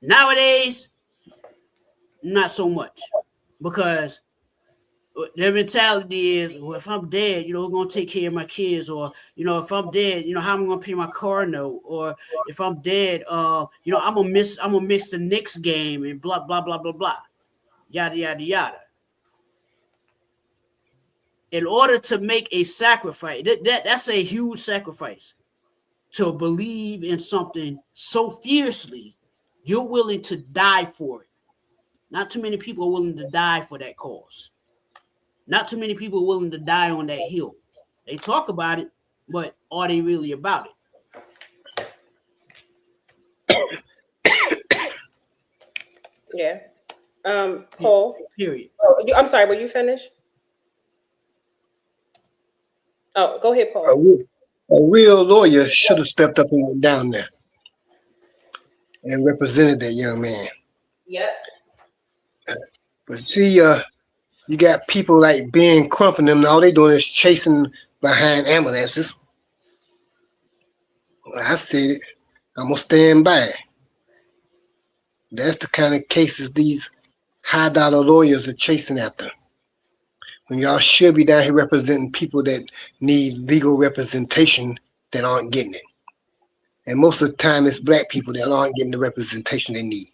Nowadays, not so much, because their mentality is, well, if I'm dead, who's gonna take care of my kids? Or, if I'm dead, how am I gonna pay my car note? Or if I'm dead, I'm gonna miss the Knicks game, and blah blah blah blah blah, yada yada yada. In order to make a sacrifice, that's a huge sacrifice, to believe in something so fiercely, you're willing to die for it. Not too many people are willing to die for that cause. Not too many people are willing to die on that hill. They talk about it, but are they really about it? Yeah. Paul. Period. Oh, I'm sorry. Were you finished? Oh, go ahead, Paul. A real lawyer should have stepped up and went down there and represented that young man. Yep. But see, you got people like Ben Crump and them, all they doing is chasing behind ambulances. I said it. I'm going to stand by it. That's the kind of cases these high-dollar lawyers are chasing after. When y'all should be down here representing people that need legal representation that aren't getting it. And most of the time, it's black people that aren't getting the representation they need.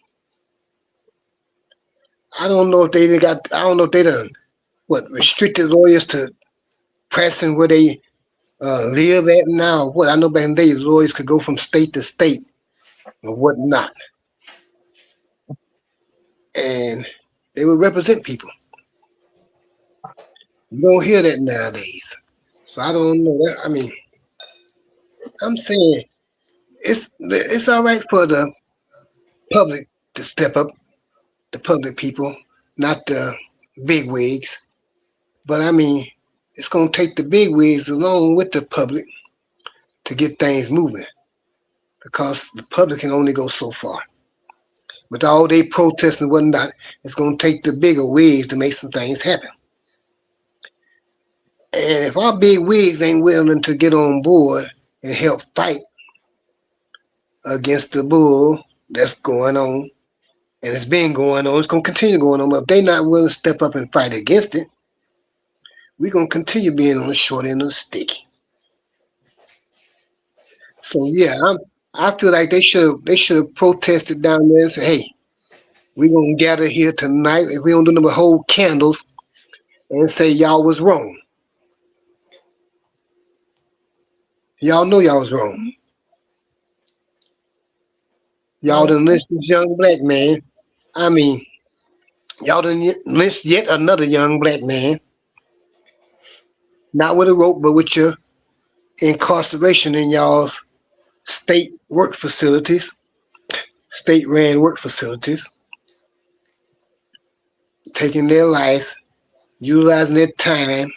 I don't know if they done restricted lawyers to pressing where they live at now. What I know back in the days, lawyers could go from state to state or whatnot, and they would represent people. You don't hear that nowadays, so I don't know that. I mean, I'm saying it's all right for the public to step up, the public people, not the big wigs. But I mean, it's going to take the big wigs along with the public to get things moving, because the public can only go so far. With all they protests and whatnot, it's going to take the bigger wigs to make some things happen. And if our big wigs ain't willing to get on board and help fight against the bull that's going on, and it's been going on. It's gonna continue going on. But if they not willing to step up and fight against it, we're gonna continue being on the short end of the stick. So yeah, I feel like they should have protested down there and say, hey, we're gonna gather here tonight. If we don't do nothing but hold candles and say y'all was wrong. Y'all know y'all was wrong. Y'all Well, done lynched this young black man. I mean, y'all done lynched yet another young black man. Not with a rope, but with your incarceration in y'all's state work facilities, state ran work facilities, taking their lives, utilizing their time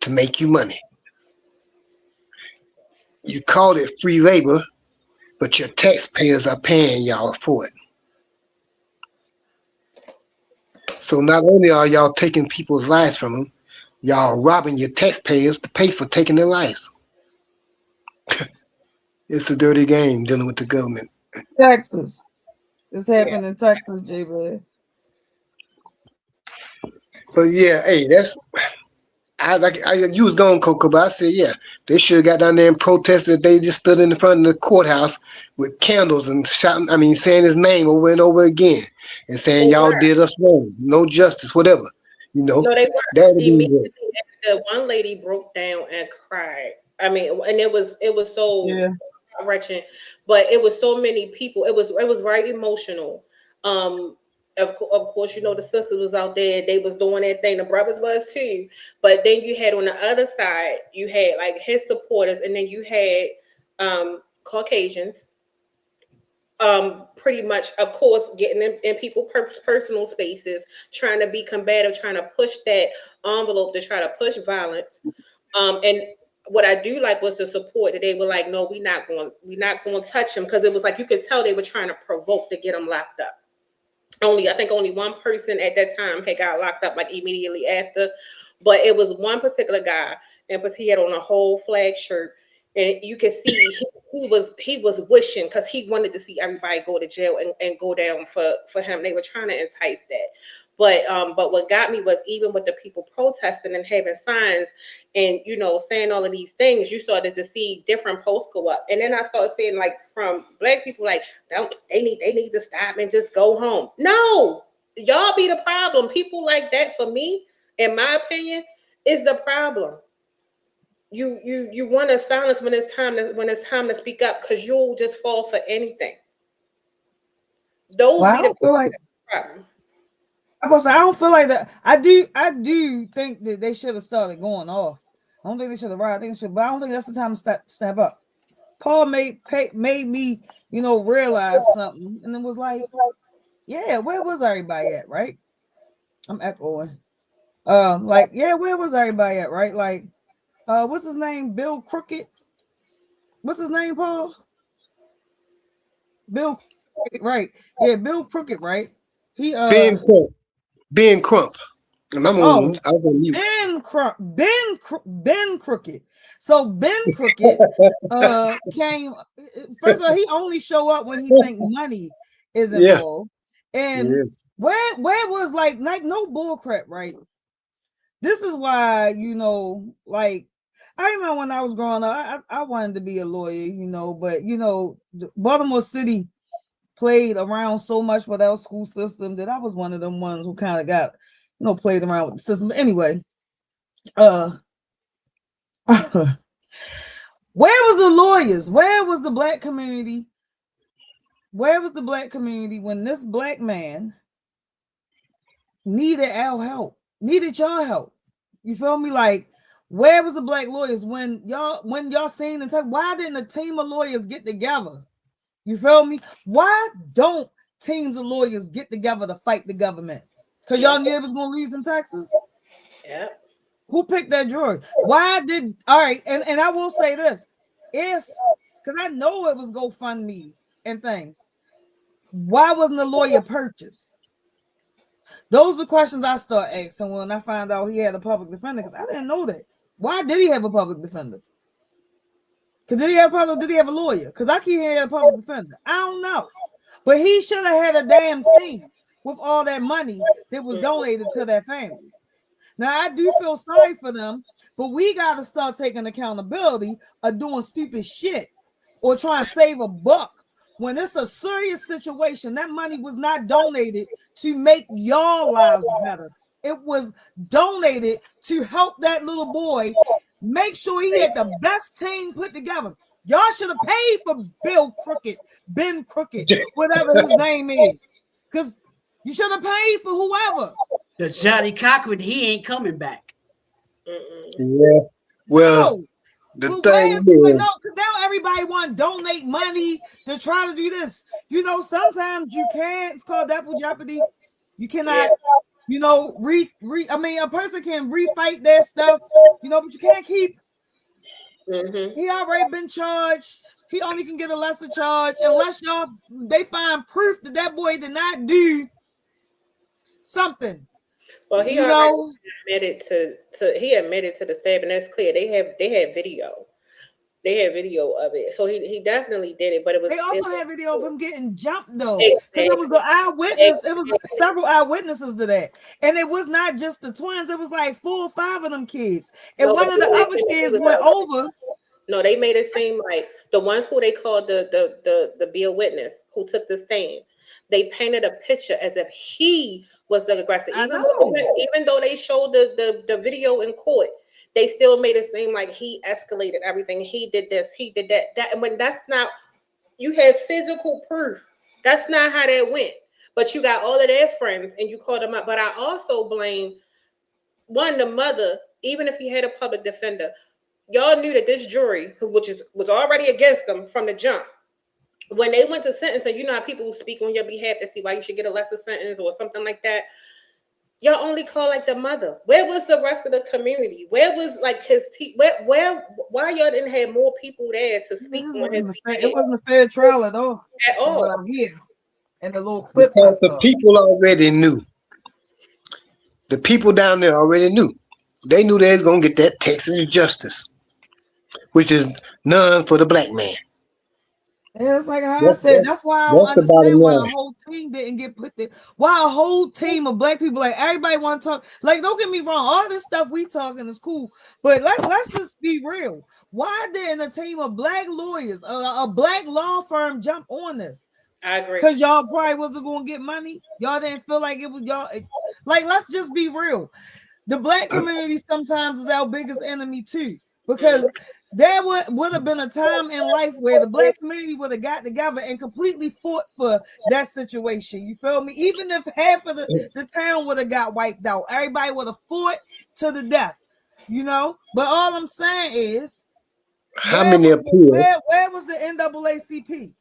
to make you money. You called it free labor, but your taxpayers are paying y'all for it. So not only are y'all taking people's lives from them, y'all robbing your taxpayers to pay for taking their lives. It's a dirty game dealing with the government. Texas. This happened in Texas, J. But yeah, hey, that's I you was gone, Coco, but I said yeah, they should have got down there and protested. They just stood in the front of the courthouse with candles and shouting. I mean, saying his name over and over again and saying They y'all were. did us wrong, no justice, whatever. You know, No, they were. that would be good. Immediately after, one lady broke down and cried. I mean, and it was so Yeah. wretched, but it was so many people. It was very emotional. Um, of course, the sisters was out there. They was doing their thing. The brothers was too. But then you had on the other side, you had like his supporters, and then you had Caucasians, pretty much, of course, getting in people personal spaces, trying to be combative, trying to push that envelope to try to push violence. And what I do like was the support that they were like, no, we're not going to touch him, because it was like you could tell they were trying to provoke to get him locked up. I think only one person at that time had got locked up like immediately after, but it was one particular guy, and but he had on a whole flag shirt, and you could see he was wishing, because he wanted to see everybody go to jail and go down for him. They were trying to entice that. But what got me was, even with the people protesting and having signs and saying all of these things, you started to see different posts go up, and then I started seeing, like, from black people, like, don't they need to stop and just go home. No, y'all be the problem. People like that, for me, in my opinion, is the problem. You want to silence when it's time to speak up, because you'll just fall for anything. Those Well, I be the don't feel like problem. I don't feel like that. I do think that they should have started going off. I don't think they should have rioted. I think they should, but I don't think that's the time to step up. Paul made me, realize something, and it was like, yeah, where was everybody at, right? I'm echoing. Like, yeah, where was everybody at, right? Like, what's his name? Bill Crooked. What's his name, Paul? Bill Crooked, right? Yeah, Bill Crooked, right? He Ben Crump, Ben Crump, and oh, I was on mute. Ben Crooked. So Ben Crooked came, first of all, he only show up when he think money is Yeah, involved. And yeah. where was like no bull crap, right? This is why, like, I remember when I was growing up, I wanted to be a lawyer, but Baltimore City played around so much with our school system that I was one of them ones who kind of got, played around with the system. But anyway, where was the lawyers? Where was the black community? Where was the black community when this black man needed our help, needed y'all help? You feel me? Like, where was the black lawyers when y'all seen and talk? Why didn't a team of lawyers get together? You feel me? Why don't teams of lawyers get together to fight the government? Because y'all knew it was gonna lose in Texas. Yeah. Who picked that jury? Why did all right? And I will say this: because I know it was GoFundMe's and things. Why wasn't the lawyer purchased? Those are questions I start asking when I find out he had a public defender, because I didn't know that. Why did he have a public defender? Cause did he have a lawyer? Because I keep hearing a public defender. I don't know. But he should have had a damn team with all that money that was donated to that family. Now I do feel sorry for them, but we gotta start taking accountability of doing stupid shit or trying to save a buck. When it's a serious situation, that money was not donated to make y'all lives better. It was donated to help that little boy make sure he had the best team put together. Y'all should have paid for Ben Crooked, whatever his name is. Because you should have paid for whoever. The Johnny Cochran, he ain't coming back. Yeah. Well, No. the But thing where's is, no? Because now everybody want to donate money to try to do this. You know, sometimes you can't. It's called double jeopardy. You cannot, you know, I mean, a person can refight their stuff, you know, but you can't keep. He already been charged. He only can get a lesser charge unless they find proof that that boy did not do something. Well, he You already know, admitted to the stabbing. That's clear. They had video. They had video of it. So he definitely did it, but they also had video of him getting jumped though, because it was exactly. an eyewitness. It was several eyewitnesses to that, and it was not just the twins. It was like 4 or 5 of them kids, and No, one but of the they other said he kids was went over. No, they made it seem like the ones who they called the be a witness who took the stand. They painted a picture as if he was the aggressor. I know. Even though they showed the video in court, they still made it seem like he escalated everything. He did this, he did that. And when that's not, you have physical proof. That's not how that went. But you got all of their friends and you called them up. But I also blame the mother, even if he had a public defender. Y'all knew that this jury, was already against them from the jump, when they went to sentencing, you know how people speak on your behalf to see why you should get a lesser sentence or something like that. Y'all only call like the mother. Where was the rest of the community? Where was like his why y'all didn't have more people there to speak on his behalf It wasn't a fair trial at all. at all? What I hear and the little clips I because the saw. people already knew. The people down there already knew. They knew they was gonna get that Texas justice, which is none for the black man. Yeah, it's like how I That's, said. that's, That's why I don't that's the bottom understand why a line. whole team didn't get put there. Why a whole team of black people, like everybody want to talk. Like, don't get me wrong, all this stuff we talking is cool, but let's just be real. Why didn't a team of black lawyers, a black law firm, jump on this? I agree. Because y'all probably wasn't going to get money. Y'all didn't feel like it was y'all. Like, let's just be real. The black community sometimes is our biggest enemy too, because there would have been a time in life where the black community would have got together and completely fought for that situation. You feel me? Even if half of the town would have got wiped out, everybody would have fought to the death, you know? But all I'm saying is, How many appeals? where was the NAACP?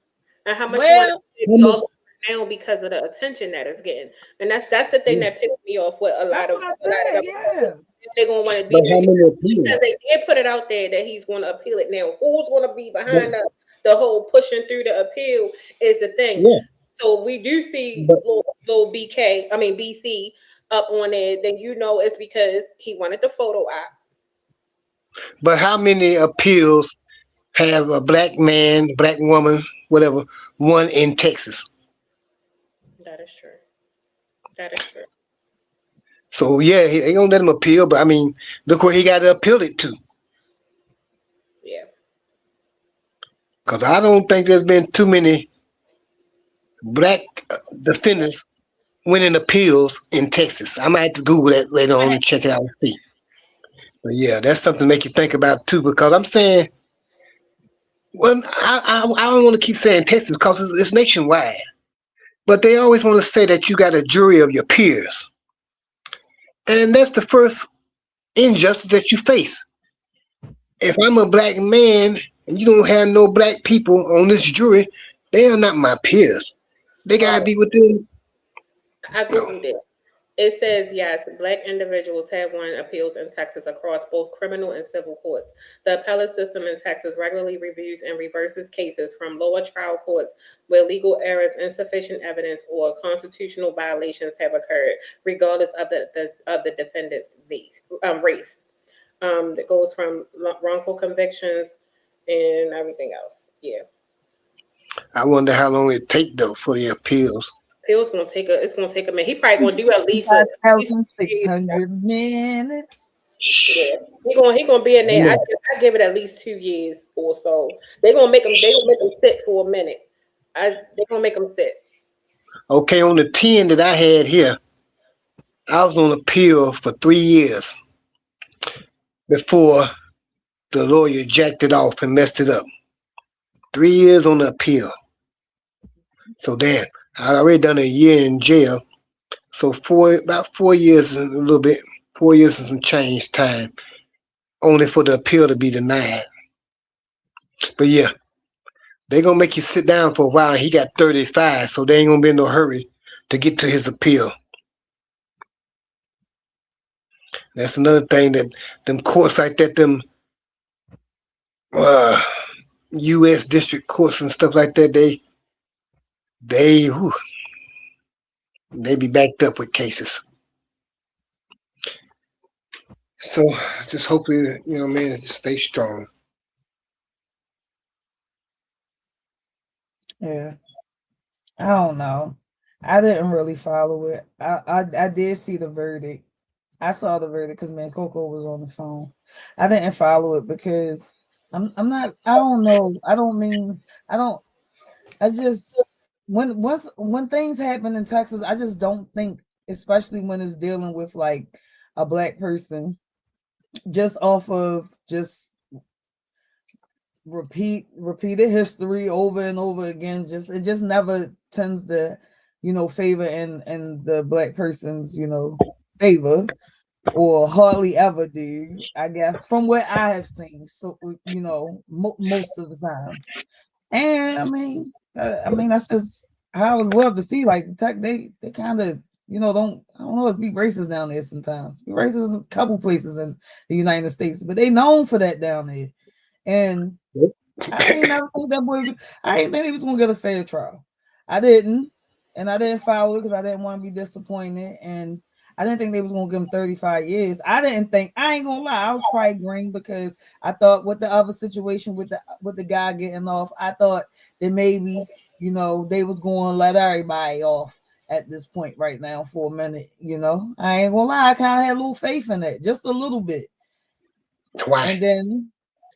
And how much you want Well, to be all now because of the attention that it's getting. And that's the thing that pissed me off with a that's lot of what I said, yeah. they're gonna want to But be how many appeals? because they did put it out there that he's going to appeal it. Now, who's going to be behind the whole pushing through the appeal is the thing. Yeah, So we do see but little BC up on it. Then you know it's because he wanted the photo op. how many appeals have a black man, black woman, whatever, won in Texas? That is true. That is true. So yeah, he ain't gonna let him appeal, but I mean, look where he got to appeal it to. Yeah. Because I don't think there's been too many black defendants winning appeals in Texas. I might have to Google that later on and check it out and see. But yeah, that's something to make you think about too. Because I'm saying, well, I don't want to keep saying Texas because it's nationwide. But they always want to say that you got a jury of your peers, and that's the first injustice that you face. If I'm a black man and you don't have no black people on this jury, they are not my peers. They gotta Well, be within. I No. googled it. It says yes, black individuals have won appeals in Texas across both criminal and civil courts. The appellate system in Texas regularly reviews and reverses cases from lower trial courts where legal errors, insufficient evidence, or constitutional violations have occurred, regardless of the defendant's race. That goes from wrongful convictions and everything else. Yeah. I wonder how long it take though for the appeals. It's gonna take a minute. He probably gonna do at least at least 5,600 minutes. yeah. He gonna be in there. I give it at least 2 years or so. They gonna make him sit for a minute. They gonna make him sit. Okay, on the 10 that I had here, I was on appeal for 3 years before the lawyer jacked it off and messed it up. 3 years on the appeal. So damn, I'd already done a year in jail. So about 4 years and a little bit, 4 years and some change time, only for the appeal to be denied. But yeah, they gonna make you sit down for a while. He got 35, so they ain't gonna be in no hurry to get to his appeal. That's another thing that them courts like that, them uh, U.S. district courts and stuff like that, whew, they be backed up with cases. So just hopefully, man, just stay strong. Yeah. I don't know. I didn't really follow it. I did see the verdict. I saw the verdict because man Coco was on the phone. I didn't follow it because I'm not. I don't know. I don't mean. I don't. I just when things happen in Texas, I just don't think, especially when it's dealing with like a black person, just off of just repeated history over and over again. Just it just never tends to, favor in the black person's, favor, or hardly ever do, I guess, from what I have seen. So most of the time. And I mean that's just how I was love to see. Like the tech, they kind of I don't know, it's be racist down there sometimes. Be racist in a couple places in the United States, but they known for that down there. And I ain't never think that boy. I ain't think he was gonna get a fair trial. I didn't, and I didn't follow it because I didn't want to be disappointed, and I didn't think they was gonna give him 35 years. I didn't think. I ain't gonna lie. I was probably green because I thought with the other situation with the guy getting off, I thought that maybe they was going to let everybody off at this point right now for a minute. I ain't gonna lie. I kind of had a little faith in that, just a little bit. Why? And then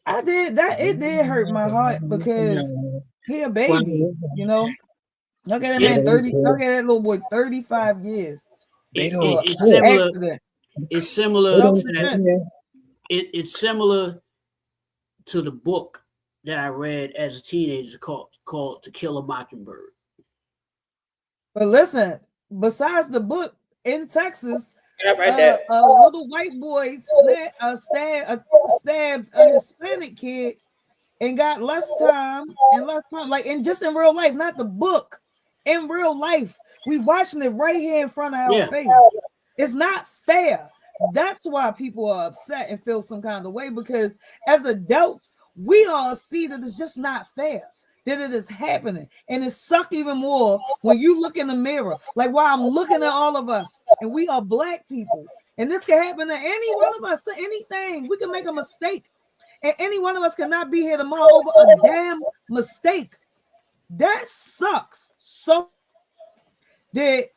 I did that. It did hurt my heart because he a baby, Look at that man, 30. Look at that little boy, 35 years. It's similar. Accident. It's similar to Self-defense. It's similar to the book that I read as a teenager called To Kill a Mockingbird. But listen, besides the book in Texas, I read that. a little white boy stabbed a Hispanic kid and got less time, like just in real life, not the book. In real life, we watching it right here in front of our face. It's not fair. That's why people are upset and feel some kind of way, because as adults, we all see that it's just not fair that it is happening. And it sucks even more when you look in the mirror, like while I'm looking at all of us, and we are black people, and this can happen to any one of us, to anything. We can make a mistake, and any one of us cannot be here tomorrow over a damn mistake. That sucks. So that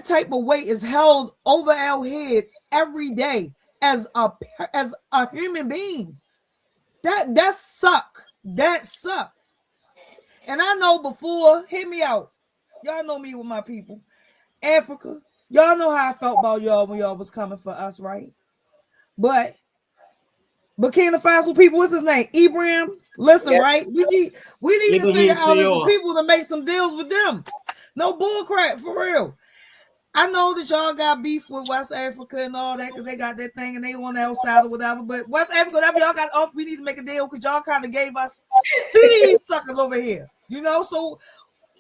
type of weight is held over our head every day as a human being. That suck. That suck. And I know before, hear me out. Y'all know me with my people. Africa. Y'all know how I felt about y'all when y'all was coming for us, right? But Burkina Faso people, what's his name? Ibrahim. Listen, right? We need to figure out as a people to make some deals with them. No bullcrap, for real. I know that y'all got beef with West Africa and all that because they got that thing and they on the outside or whatever. But West Africa, whatever y'all got off, we need to make a deal because y'all kind of gave us these suckers over here. So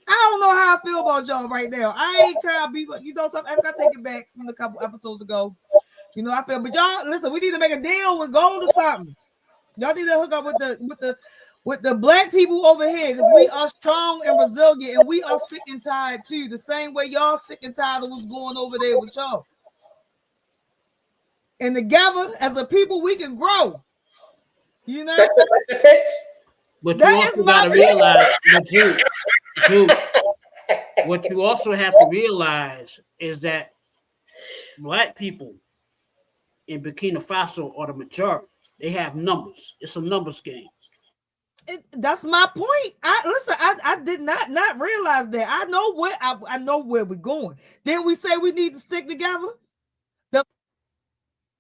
I don't know how I feel about y'all right now. I ain't kind of beef, something. I take it back from a couple episodes ago. I feel, but y'all listen. We need to make a deal with gold or something. Y'all need to hook up with the black people over here because we are strong and resilient, and we are sick and tired too. The same way y'all sick and tired of what's going over there with y'all. And together, as a people, we can grow. That's the pitch. But you That is also got my to people. realize, but Jude, what you also have to realize is that black people in Burkina Faso are the majority. They have numbers. It's a numbers game. That's my point. I did not realize that. I know where we're going. Then we say we need to stick together.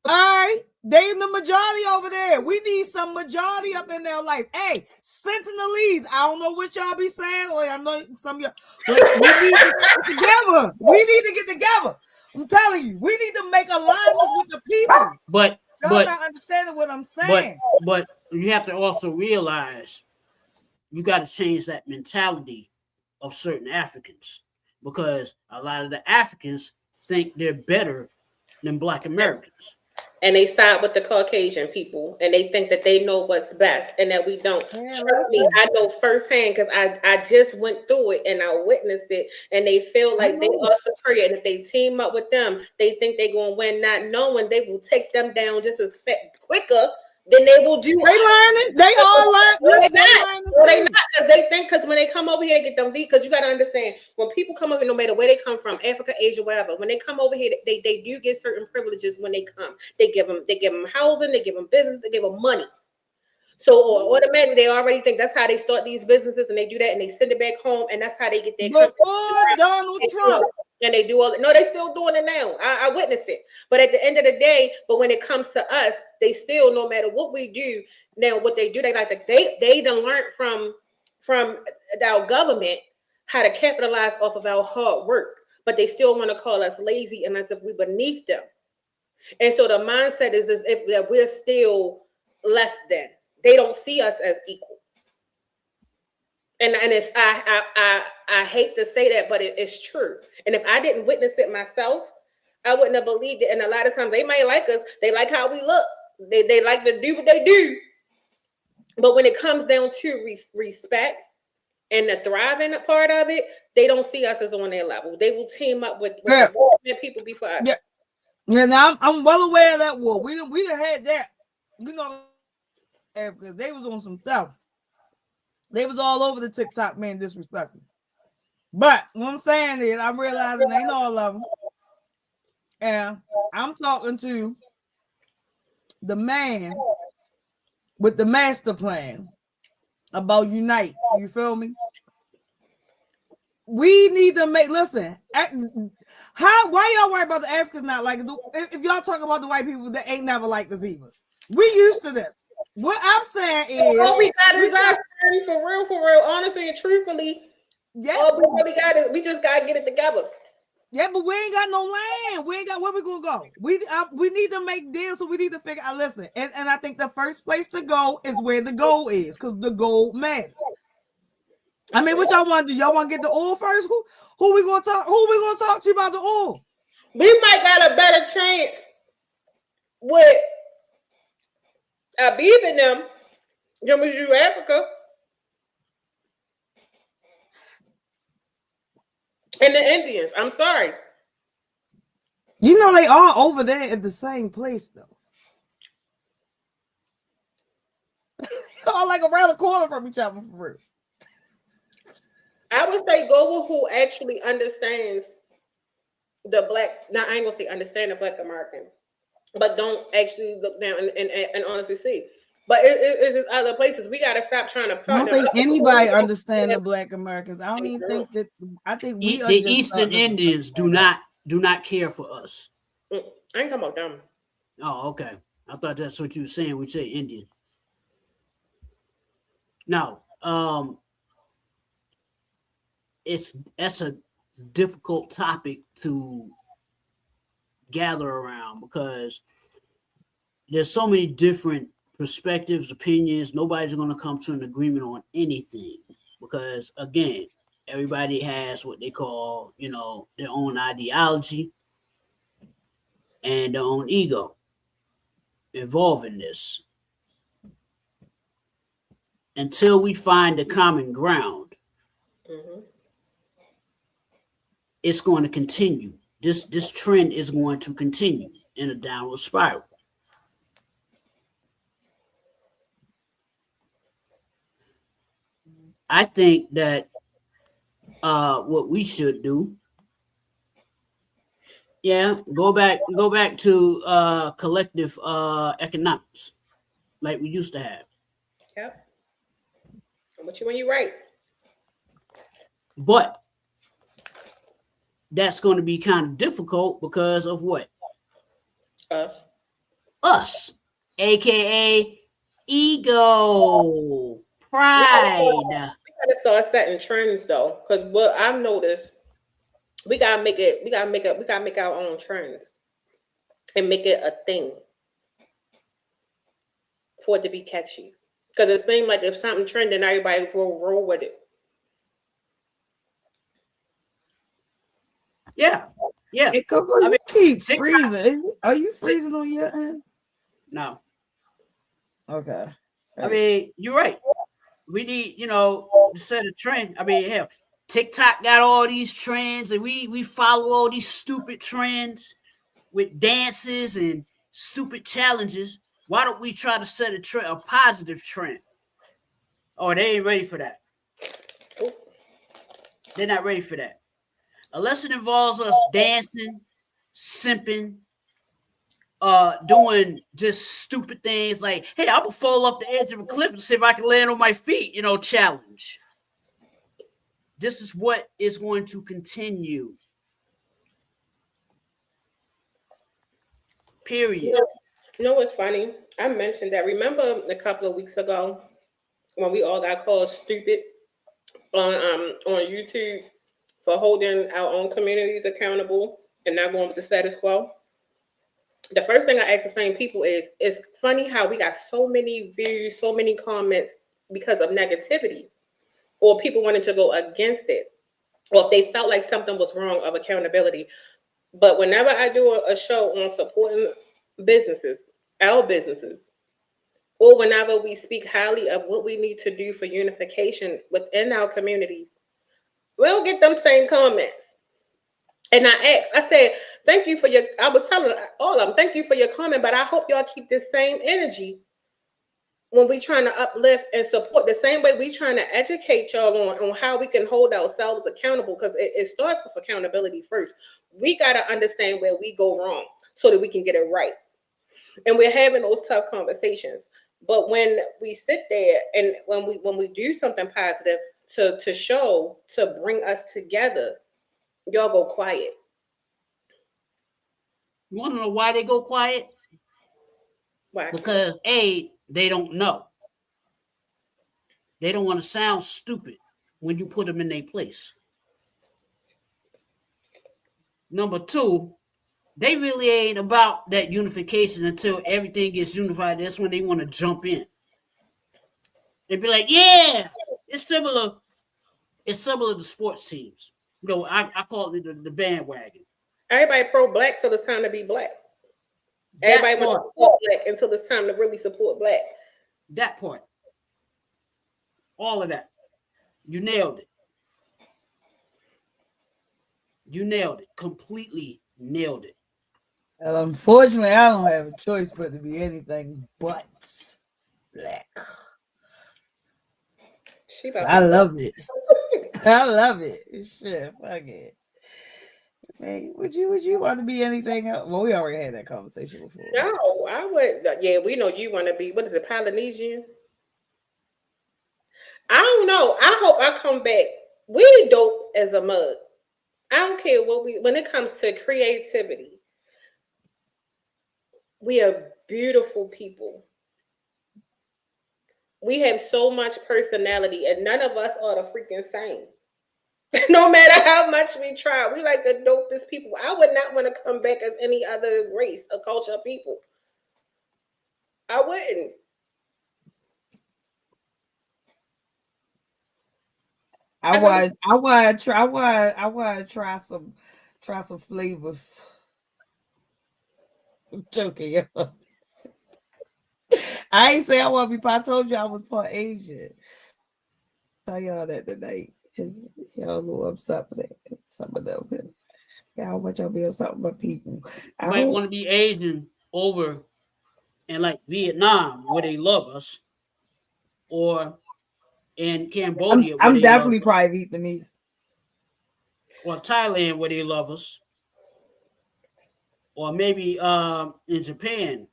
All right, they in the majority over there. We need some majority up in their life. Hey, Sentinelese. I don't know what y'all be saying, or I know some of y'all, but we need to get together. We need to get together. I'm telling you, we need to make alliances with the people. But Y'all not understanding what I'm saying. but you have to also realize you got to change that mentality of certain Africans, because a lot of the Africans think they're better than Black Americans. And they side with the Caucasian people, and they think that they know what's best, and that we don't. Yeah, Trust me, I know firsthand, because I just went through it and I witnessed it, and they feel like they are superior, and if they team up with them, they think they're going to win, not knowing they will take them down just as quicker than they will do. They learning. They all learn. No, they not, because they think, because when they come over here to get them beat, because you got to understand, when people come over, no matter where they come from, Africa, Asia, wherever, when they come over here, they do get certain privileges when they come. They give them housing, they give them business, they give them money. So automatically they already think that's how they start these businesses, and they do that, and they send it back home, and that's how they get their before Donald Trump. And they do all. No, they still doing it now. I witnessed it. But at the end of the day, but when it comes to us, they still, no matter what we do, now what they do, they like to, they done learned from our government how to capitalize off of our hard work, but they still want to call us lazy and as if we're beneath them. And so the mindset is as if that we're still less than. They don't see us as equal. And it's I hate to say that, but it's true. And if I didn't witness it myself, I wouldn't have believed it. And a lot of times they might like us, they like how we look, they like to do what they do. But when it comes down to respect and the thriving part of it, they don't see us as on their level. They will team up with the people before us. Yeah, now I'm well aware of that war. We done had that, because they was on some stuff. They was all over the TikTok, man, disrespectful. But what I'm saying is, I'm realizing ain't all of them. And I'm talking to the man with the master plan about unite. You feel me? We need to make, listen, why y'all worry about the Africans not like it? If y'all talk about the white people that ain't never liked us either. We used to this. What I'm saying is, all we got is our story, for real, honestly and truthfully. Yeah, all we really got is we just gotta get it together. Yeah, but we ain't got no land. We ain't got where we gonna go. We need to make deals, so we need to figure out. Listen, and I think the first place to go is where the goal is, because the goal matters. I mean, what y'all want to do? Y'all want to get the oil first? Who we gonna talk? Who we gonna talk to about the oil? We might got a better chance with Abib in them than we do Africa and the Indians. I'm sorry. You know they are over there at the same place though. Y'all like around the corner from each other for real. I would say go with who actually understands the black. Now I ain't gonna say understand the Black American, but don't actually look down and honestly see. But it's just other places. We gotta stop trying to partner. I don't think anybody understands the Black Americans. I don't even think that. I think we the Eastern Indians do not care for us. I ain't talking about them. Oh, okay. I thought that's what you were saying. We say Indian. No, that's a difficult topic to gather around, because there's so many different perspectives, opinions. Nobody's going to come to an agreement on anything, because again, everybody has what they call, their own ideology and their own ego involved in this. Until we find a common ground, it's going to continue. This trend is going to continue in a downward spiral. I think that what we should do, yeah, go back to collective economics like we used to have. Yep. I'm with you when you're right. But that's going to be kind of difficult because of what? Us. Us, aka ego, We gotta pride. start setting trends though, because what I've noticed, we gotta make it. We gotta make our own trends and make it a thing for it to be catchy. Because it seems like if something trending, everybody will roll with it. Yeah, yeah. Hey, Coco, I you mean, keep TikTok. freezing. Are you freezing on your end? No, Okay. I Hey. mean you're right. We need, to set a trend. I mean, hell, TikTok got all these trends, and we follow all these stupid trends with dances and stupid challenges. Why don't we try to set a trend, a positive trend? Oh, they ain't ready for that. They're not ready for that. Unless it involves us dancing, simping, doing just stupid things like, hey, I'm gonna fall off the edge of a cliff and see if I can land on my feet, challenge. This is what is going to continue. Period. You know what's funny? I mentioned that. Remember a couple of weeks ago when we all got called stupid on YouTube for holding our own communities accountable and not going with the status quo? The first thing I ask the same people is, it's funny how we got so many views, so many comments because of negativity or people wanting to go against it or if they felt like something was wrong of accountability. But whenever I do a show on supporting businesses, our businesses, or whenever we speak highly of what we need to do for unification within our communities, we'll get them same comments. And I asked, I said, thank you for your, I was telling all of them, thank you for your comment, but I hope y'all keep this same energy when we trying to uplift and support the same way we trying to educate y'all on how we can hold ourselves accountable because it starts with accountability first. We got to understand where we go wrong so that we can get it right. And we're having those tough conversations. But when we sit there and when we do something positive to show to bring us together, y'all go quiet. You want to know why they go quiet? Why? Because A, they don't know. They don't want to sound stupid when you put them in their place. Number two, they really ain't about that unification until everything gets unified. That's when they want to jump in. They'd be like, yeah, it's similar. It's similar to sports teams. I call it the bandwagon. Everybody pro black till it's time to be black. That Everybody want to part. support black until it's time to really support black. That part. All of that. You nailed it. You nailed it. Completely nailed it. Well, unfortunately, I don't have a choice but to be anything but black. She So about I to love it. I love it. Shit, fuck it. Man, would you want to be anything else? Well, we already had that conversation before. No, I would. Yeah, we know you want to be. What is it, Polynesian? I don't know. I hope I come back. We dope as a mug. I don't care what we. When it comes to creativity, we are beautiful people. We have so much personality, and none of us are the freaking same. No matter how much we try, we like the dopest people. I would not want to come back as any other race or culture of people. I wouldn't. I I really want I want to try I want to try some flavors. I'm joking. I ain't say I want to be part. I told you I was part Asian. Tell y'all that tonight. Y'all know I'm something that some of them. Yeah, I want y'all to be upset with my people. You I might hope want to be Asian over in like Vietnam where they love us, or in Cambodia, where I'm they definitely love us, probably Vietnamese. or Thailand, where they love us, or maybe in Japan,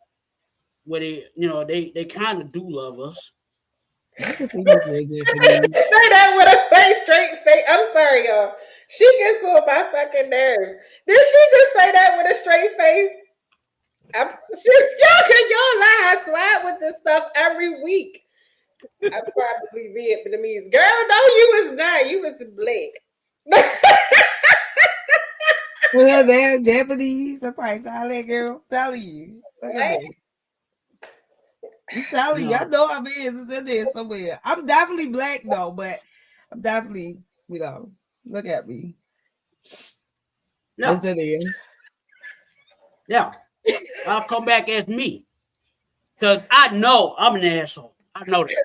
where they kind of do love us. I can see me being Japanese. Say that with a face, straight face. I'm sorry, y'all. She gets on my fucking nerves. Did she just say that with a straight face? Y'all lie. I slide with this stuff every week. I'm probably Vietnamese. Girl, no, you was not. You was black. Well, they're Japanese. I'm probably Thailand girl. I'm telling you. Look at What? me. I'm telling you. I No, know I'm is in there somewhere. I'm definitely black though, but I'm definitely, look at me. It's no, in there. yeah. I'll come back as me because I know I'm an asshole. I know that.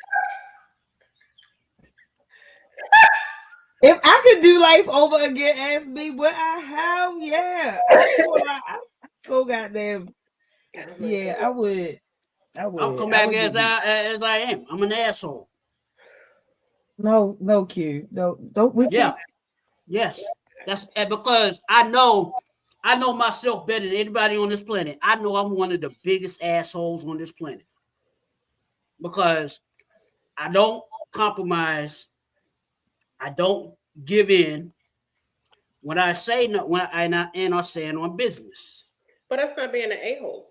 If I could do life over again, ask me what I have. Yeah, I ain't gonna lie. I'm so goddamn. Oh my Yeah, god. I would. I I'll would. come I back would as give you. I am. I'm an asshole. No, no, Q. No, don't. We Yeah. can't. Yes. That's because I know myself better than anybody on this planet. I know I'm one of the biggest assholes on this planet because I don't compromise. I don't give in. When I say no, and I stand on business. But that's not being an a-hole.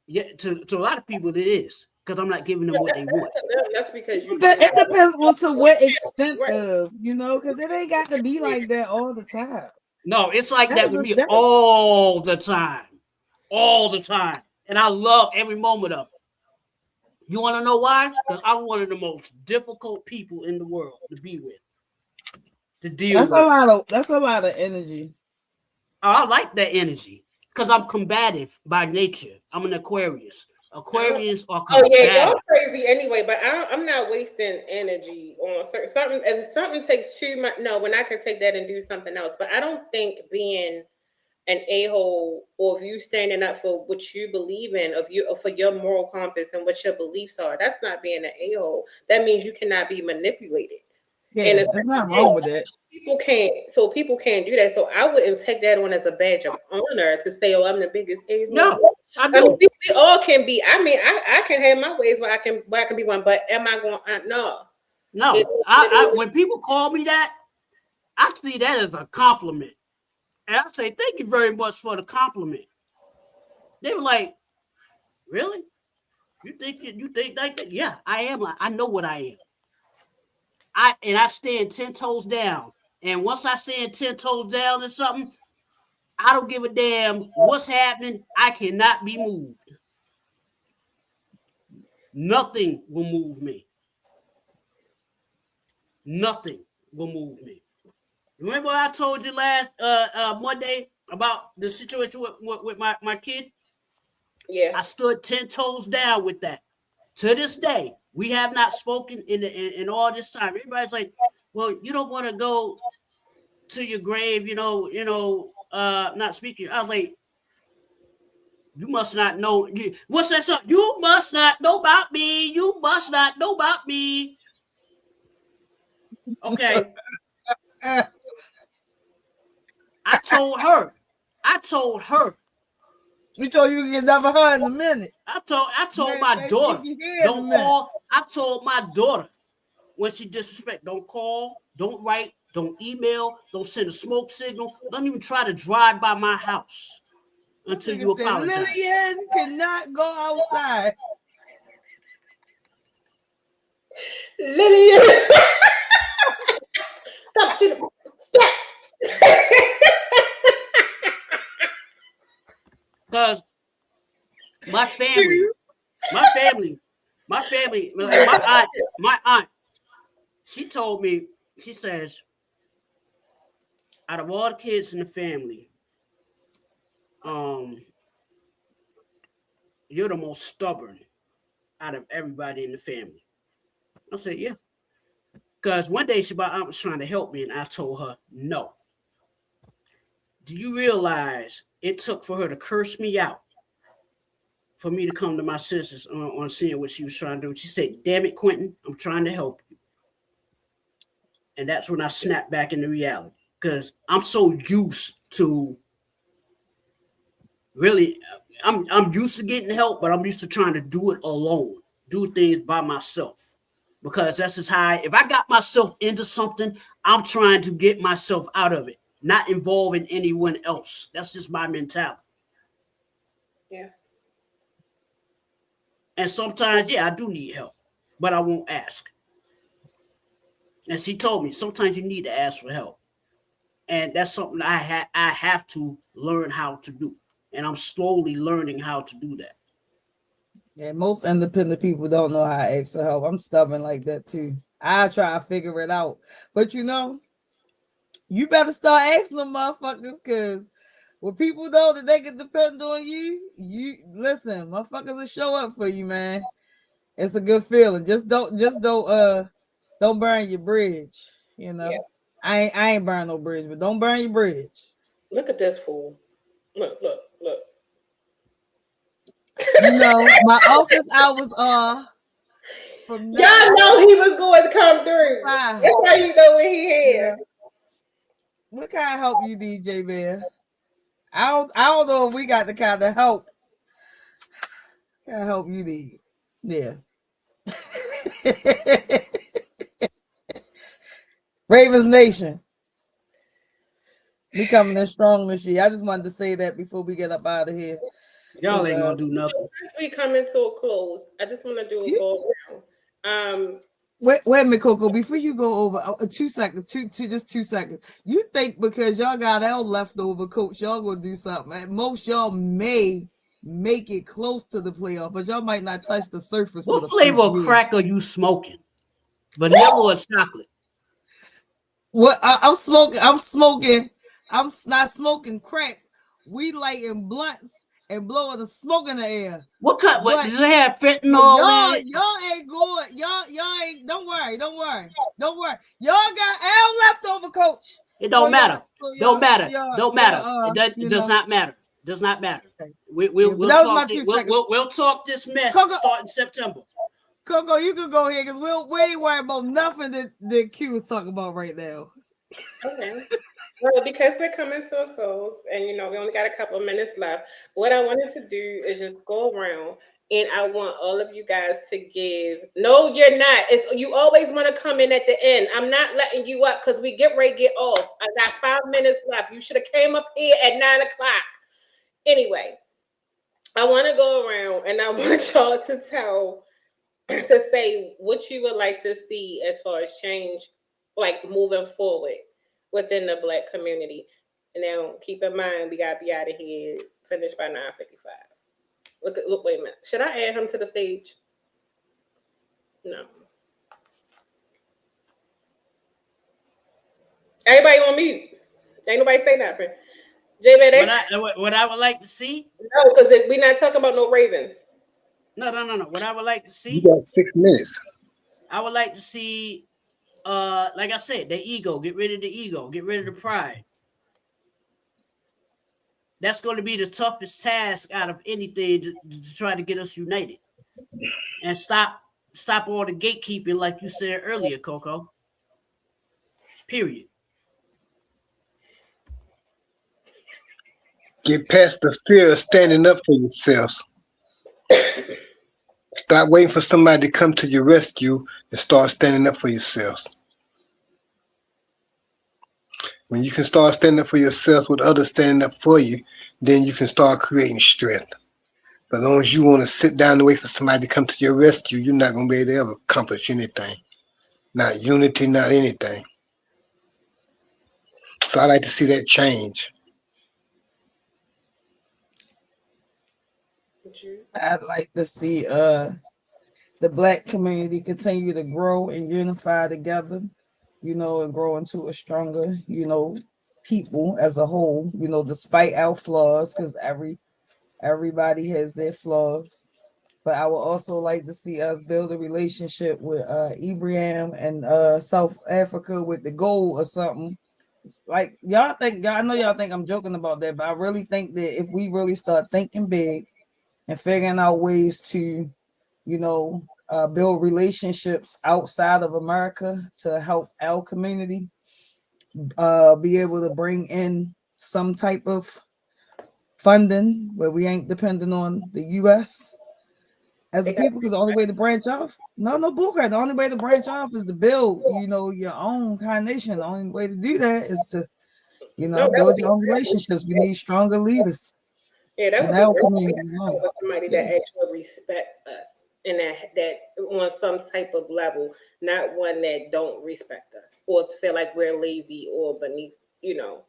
Yeah, to a lot of people it is because I'm not giving them what they want. That's because you But it depends on to what extent right. of, because it ain't got to be like that all the time. No, it's like that with me That's all the time, and I love every moment of it. You want to know why? Because I'm one of the most difficult people in the world to be with, to deal with. that's a lot of energy. I like that energy because I'm combative by nature. I'm an Aquarius. I don't. Aquarians are Oh yeah, y'all combative. crazy anyway. But I'm not wasting energy on something. If something takes too much, no, when I can take that and do something else. But I don't think being an a-hole or if you standing up for what you believe in, of you for your moral compass and what your beliefs are, that's not being an a-hole. That means you cannot be manipulated. And Yeah, it's there's nothing wrong with that. people can't do that. So I wouldn't take that on as a badge of honor to say, oh, I'm the biggest a-hole. No, I I mean, do. we all can be. I mean, I can have my ways where I can be one, but am I going? No. It, No, I when people call me that, I see that as a compliment, and I say thank you very much for the compliment. They were like, "Really? You think like that? Yeah, I am. Like, I know what I am. I stand 10 toes down. And once I stand 10 toes down or something, I don't give a damn what's happening. I cannot be moved. Nothing will move me. Nothing will move me. Remember I told you last Monday about the situation with my kid? yeah. I stood 10 toes down with that. To this day, we have not spoken in all this time. Everybody's like, well, you don't want to go to your grave, not speaking. I was like, you must not know. What's that song? You must not know about me. You must not know about me. Okay. I told her. I told her. We told you get another her in a minute. I told Man, my man, keep daughter, your head in a don't minute. call. I told my daughter when she disrespect, don't call, don't write, don't email, don't send a smoke signal, don't even try to drive by my house This until nigga you said apologize. Lillian cannot go outside. Lydia. Stop. Stop. Because my family, my family, like my aunt, she told me, she says, out of all the kids in the family, um, you're the most stubborn out of everybody in the family. I said, yeah. Because one day my aunt was trying to help me, and I told her, no. Do you realize it took for her to curse me out for me to come to my senses on seeing what she was trying to do? She said, damn it, Quentin, I'm trying to help you. And that's when I snapped back into reality because I'm so used to really, I'm used to getting help, but I'm used to trying to do it alone, do things by myself. Because that's just how if I got myself into something, I'm trying to get myself out of it, not involving anyone else. That's just my mentality. Yeah. And sometimes, yeah, I do need help, but I won't ask. And she told me sometimes you need to ask for help, and that's something I have to learn how to do, and I'm slowly learning how to do that. Yeah, most independent people don't know how to ask for help. I'm stubborn like that too. I try to figure it out. But you better start asking them motherfuckers because when people know that they can depend on you, you listen, motherfuckers will show up for you, man. It's a good feeling. Don't burn your bridge, Yeah. I ain't burn no bridge, but don't burn your bridge. Look at this fool. Look, look, look. My office hours are from 9 Y'all know he was going to come through. to 5. That's how you know when he here. What kind of help you need, J Bear? I don't know if we got the kind of help. Kind of help you need. Yeah. Ravens Nation. We coming in strong this year. I just wanted to say that before we get up out of here. Y'all ain't gonna do nothing. Since we coming to a close, I just want to do a go around. Wait a minute, Coco. Before you go over, 2 seconds, just 2 seconds. You think because y'all got L leftover, coach, y'all gonna do something? At most, y'all may make it close to the playoff, but y'all might not touch the surface. What flavor of crack are you smoking? Vanilla or chocolate? What I'm smoking. I'm not smoking crack. We lighting blunts and blowing the smoke in the air. What kind? What does it have fentanyl in it? Y'all ain't going. Y'all ain't. Don't worry. Y'all got L leftover, coach. It don't matter. Don't matter. Don't matter. It does not matter. Does not matter. Okay. We'll talk this mess starting September. Coco, you can go here because we ain't worried about nothing that Q is talking about right now. Okay. Well, because we're coming to a close and we only got a couple of minutes left, what I wanted to do is just go around and I want all of you guys to give. No, you're not. It's you always want to come in at the end. I'm not letting you up because we get ready to get off. I got 5 minutes left. You should have came up here at 9 o'clock. Anyway, I want to go around and I want y'all to say what you would like to see as far as change, like moving forward within the Black community. And now, keep in mind, we gotta be out of here, finished by 9:55. Look, wait a minute. Should I add him to the stage? No. Everybody on mute. Ain't nobody say nothing. What I would like to see? No, because we're not talking about no Ravens. No. What I would like to see? You got 6 minutes. I would like to see, like I said, the ego. Get rid of the ego. Get rid of the pride. That's going to be the toughest task out of anything to try to get us united and stop all the gatekeeping, like you said earlier, Coco. Period. Get past the fear of standing up for yourselves. Stop waiting for somebody to come to your rescue and start standing up for yourselves. When you can start standing up for yourselves with others standing up for you, then you can start creating strength. But as long as you want to sit down and wait for somebody to come to your rescue, you're not going to be able to ever accomplish anything. Not unity, not anything. So I like to see that change. I'd like to see the Black community continue to grow and unify together, and grow into a stronger, people as a whole, despite our flaws, because everybody has their flaws. But I would also like to see us build a relationship with Ibrahim and South Africa with the goal or something. It's like I know y'all think I'm joking about that, but I really think that if we really start thinking big and figuring out ways to, build relationships outside of America to help our community be able to bring in some type of funding where we ain't dependent on the U.S. as They a got people, because the only way to branch off, no bullcrap. The only way to branch off is to build, your own kind of nation. The only way to do that is to, no, that would build be your own great. relationships. We need stronger leaders Yeah, that in would be our great. community. With somebody Yeah. that actually respect us and that on some type of level, not one that don't respect us or feel like we're lazy or beneath, you know.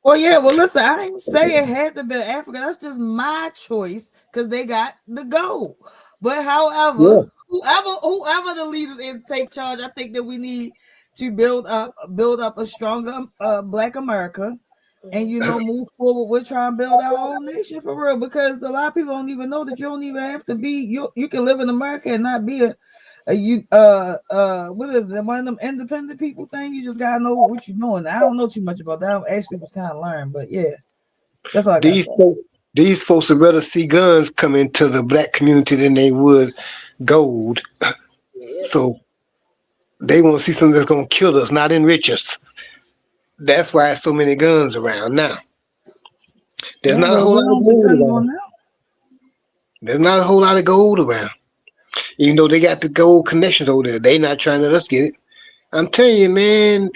Well, yeah. Well, listen, I ain't say it had to be Africa. That's just my choice because they got the goal. But Yeah. however, whoever the leaders in take charge, I think that we need to build up a stronger Black America, and Mhm. move forward. We're trying to build our own nation for real because a lot of people don't even know that you don't even have to be you can live in America and not be a you what is it, one of them independent people thing. You just gotta know what you're doing. I don't know too much about that. I actually was kind of learned, but yeah, that's all I gotta These say. folks, these folks would rather see guns come into the black community than they would gold. Yeah. So they want to see something that's gonna kill us, not enrich us. That's why there's so many guns around now. There's Yeah, not a but whole we lot of don't gold depend on around. that. There's not a whole lot of gold around. Even though they got the gold connections over there, they not trying to let us get it. I'm telling you, man,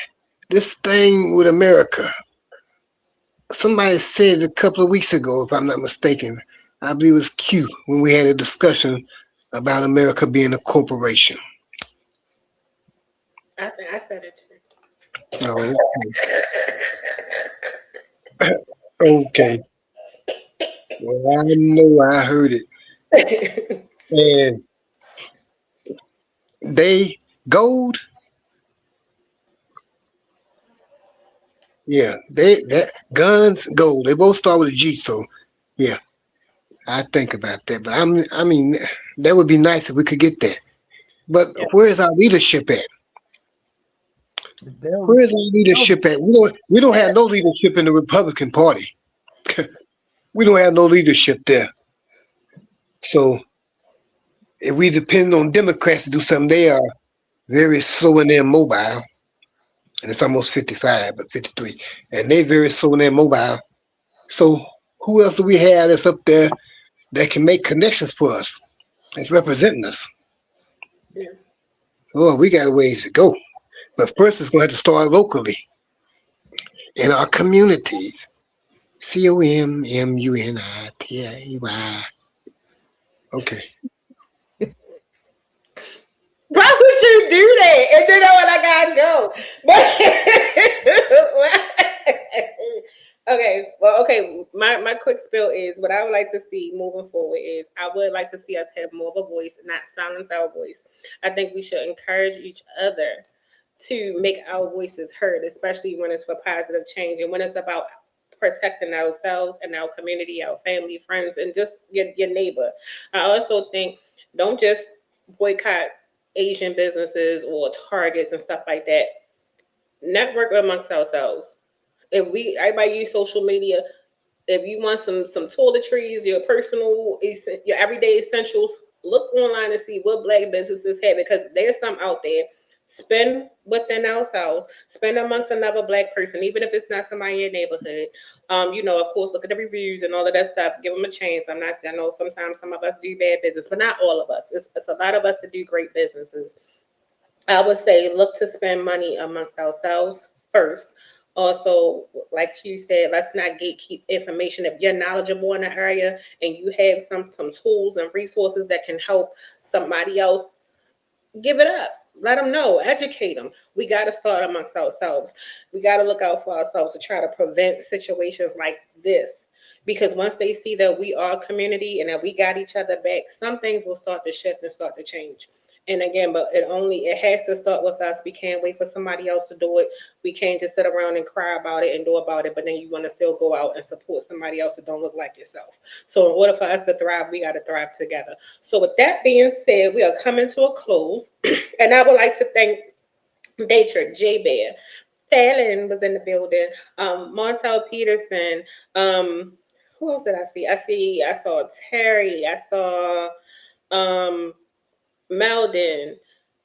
this thing with America. Somebody said a couple of weeks ago, if I'm not mistaken, I believe it was Q when we had a discussion about America being a corporation. I think I said it Oh, okay. Well, I know I heard it. too. And they gold, yeah, they that guns, gold. They both start with a G, so yeah, I think about that. But I mean, that would be nice if we could get that. But Yeah. where's our leadership at? The bill is Where's our leadership at? We don't have no leadership in the Republican Party. We don't have no leadership there. So if we depend on Democrats to do something, they are very slow and they're mobile. And it's almost 55, but 53. And they very slow and they're mobile. So who else do we have that's up there that can make connections for us? That's representing us. Yeah. Oh, we got a ways to go. But first, it's going to have to start locally in our communities. COMMUNITY. Okay. Why would you do that? And then when I gotta go. But okay, well, okay. My quick spill is what I would like to see moving forward is I would like to see us have more of a voice, not silence our voice. I think we should encourage each other to make our voices heard, especially when it's for positive change and when it's about protecting ourselves and our community, our family, friends, and just your neighbor. I also think don't just boycott Asian businesses or targets and stuff like that. Network amongst ourselves. If we everybody use social media, if you want some toiletries, your personal, your everyday essentials, look online and see what black businesses have because there's some out there. Spend within ourselves, spend amongst another black person, even if it's not somebody in your neighborhood. Of course, look at the reviews and all of that stuff. Give them a chance. I'm not. I know sometimes some of us do bad business, but not all of us. It's a lot of us that do great businesses. I would say look to spend money amongst ourselves first. Also, like you said, let's not gatekeep information. If you're knowledgeable in the area and you have some tools and resources that can help somebody else, give it up. Let them know. Educate them. We got to start amongst ourselves. We got to look out for ourselves to try to prevent situations like this. Because once they see that we are a community and that we got each other back, some things will start to shift and start to change. And again, but it has to start with us. We can't wait for somebody else to do it. We can't just sit around and cry about it and do about it, but then you want to still go out and support somebody else that don't look like yourself. So in order for us to thrive, we got to thrive together. So with that being said, we are coming to a close, and I would like to thank Daytrick, J Bear, Fallon was in the building, Montel Peterson, who else did I see? I saw Terry, I saw um Meldon,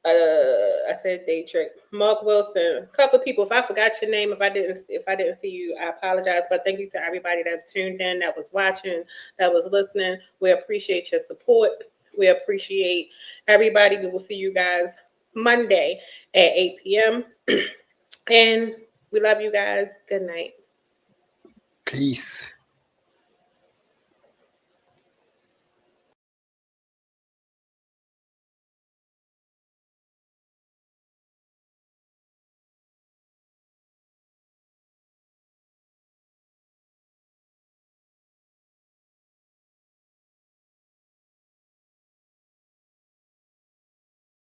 I said Daytrick, Mark Wilson, a couple of people. If I forgot your name, if I didn't see you, I apologize. But thank you to everybody that tuned in, that was watching, that was listening. We appreciate your support. We appreciate everybody. We will see you guys Monday at 8 p.m. And we love you guys. Good night. Peace.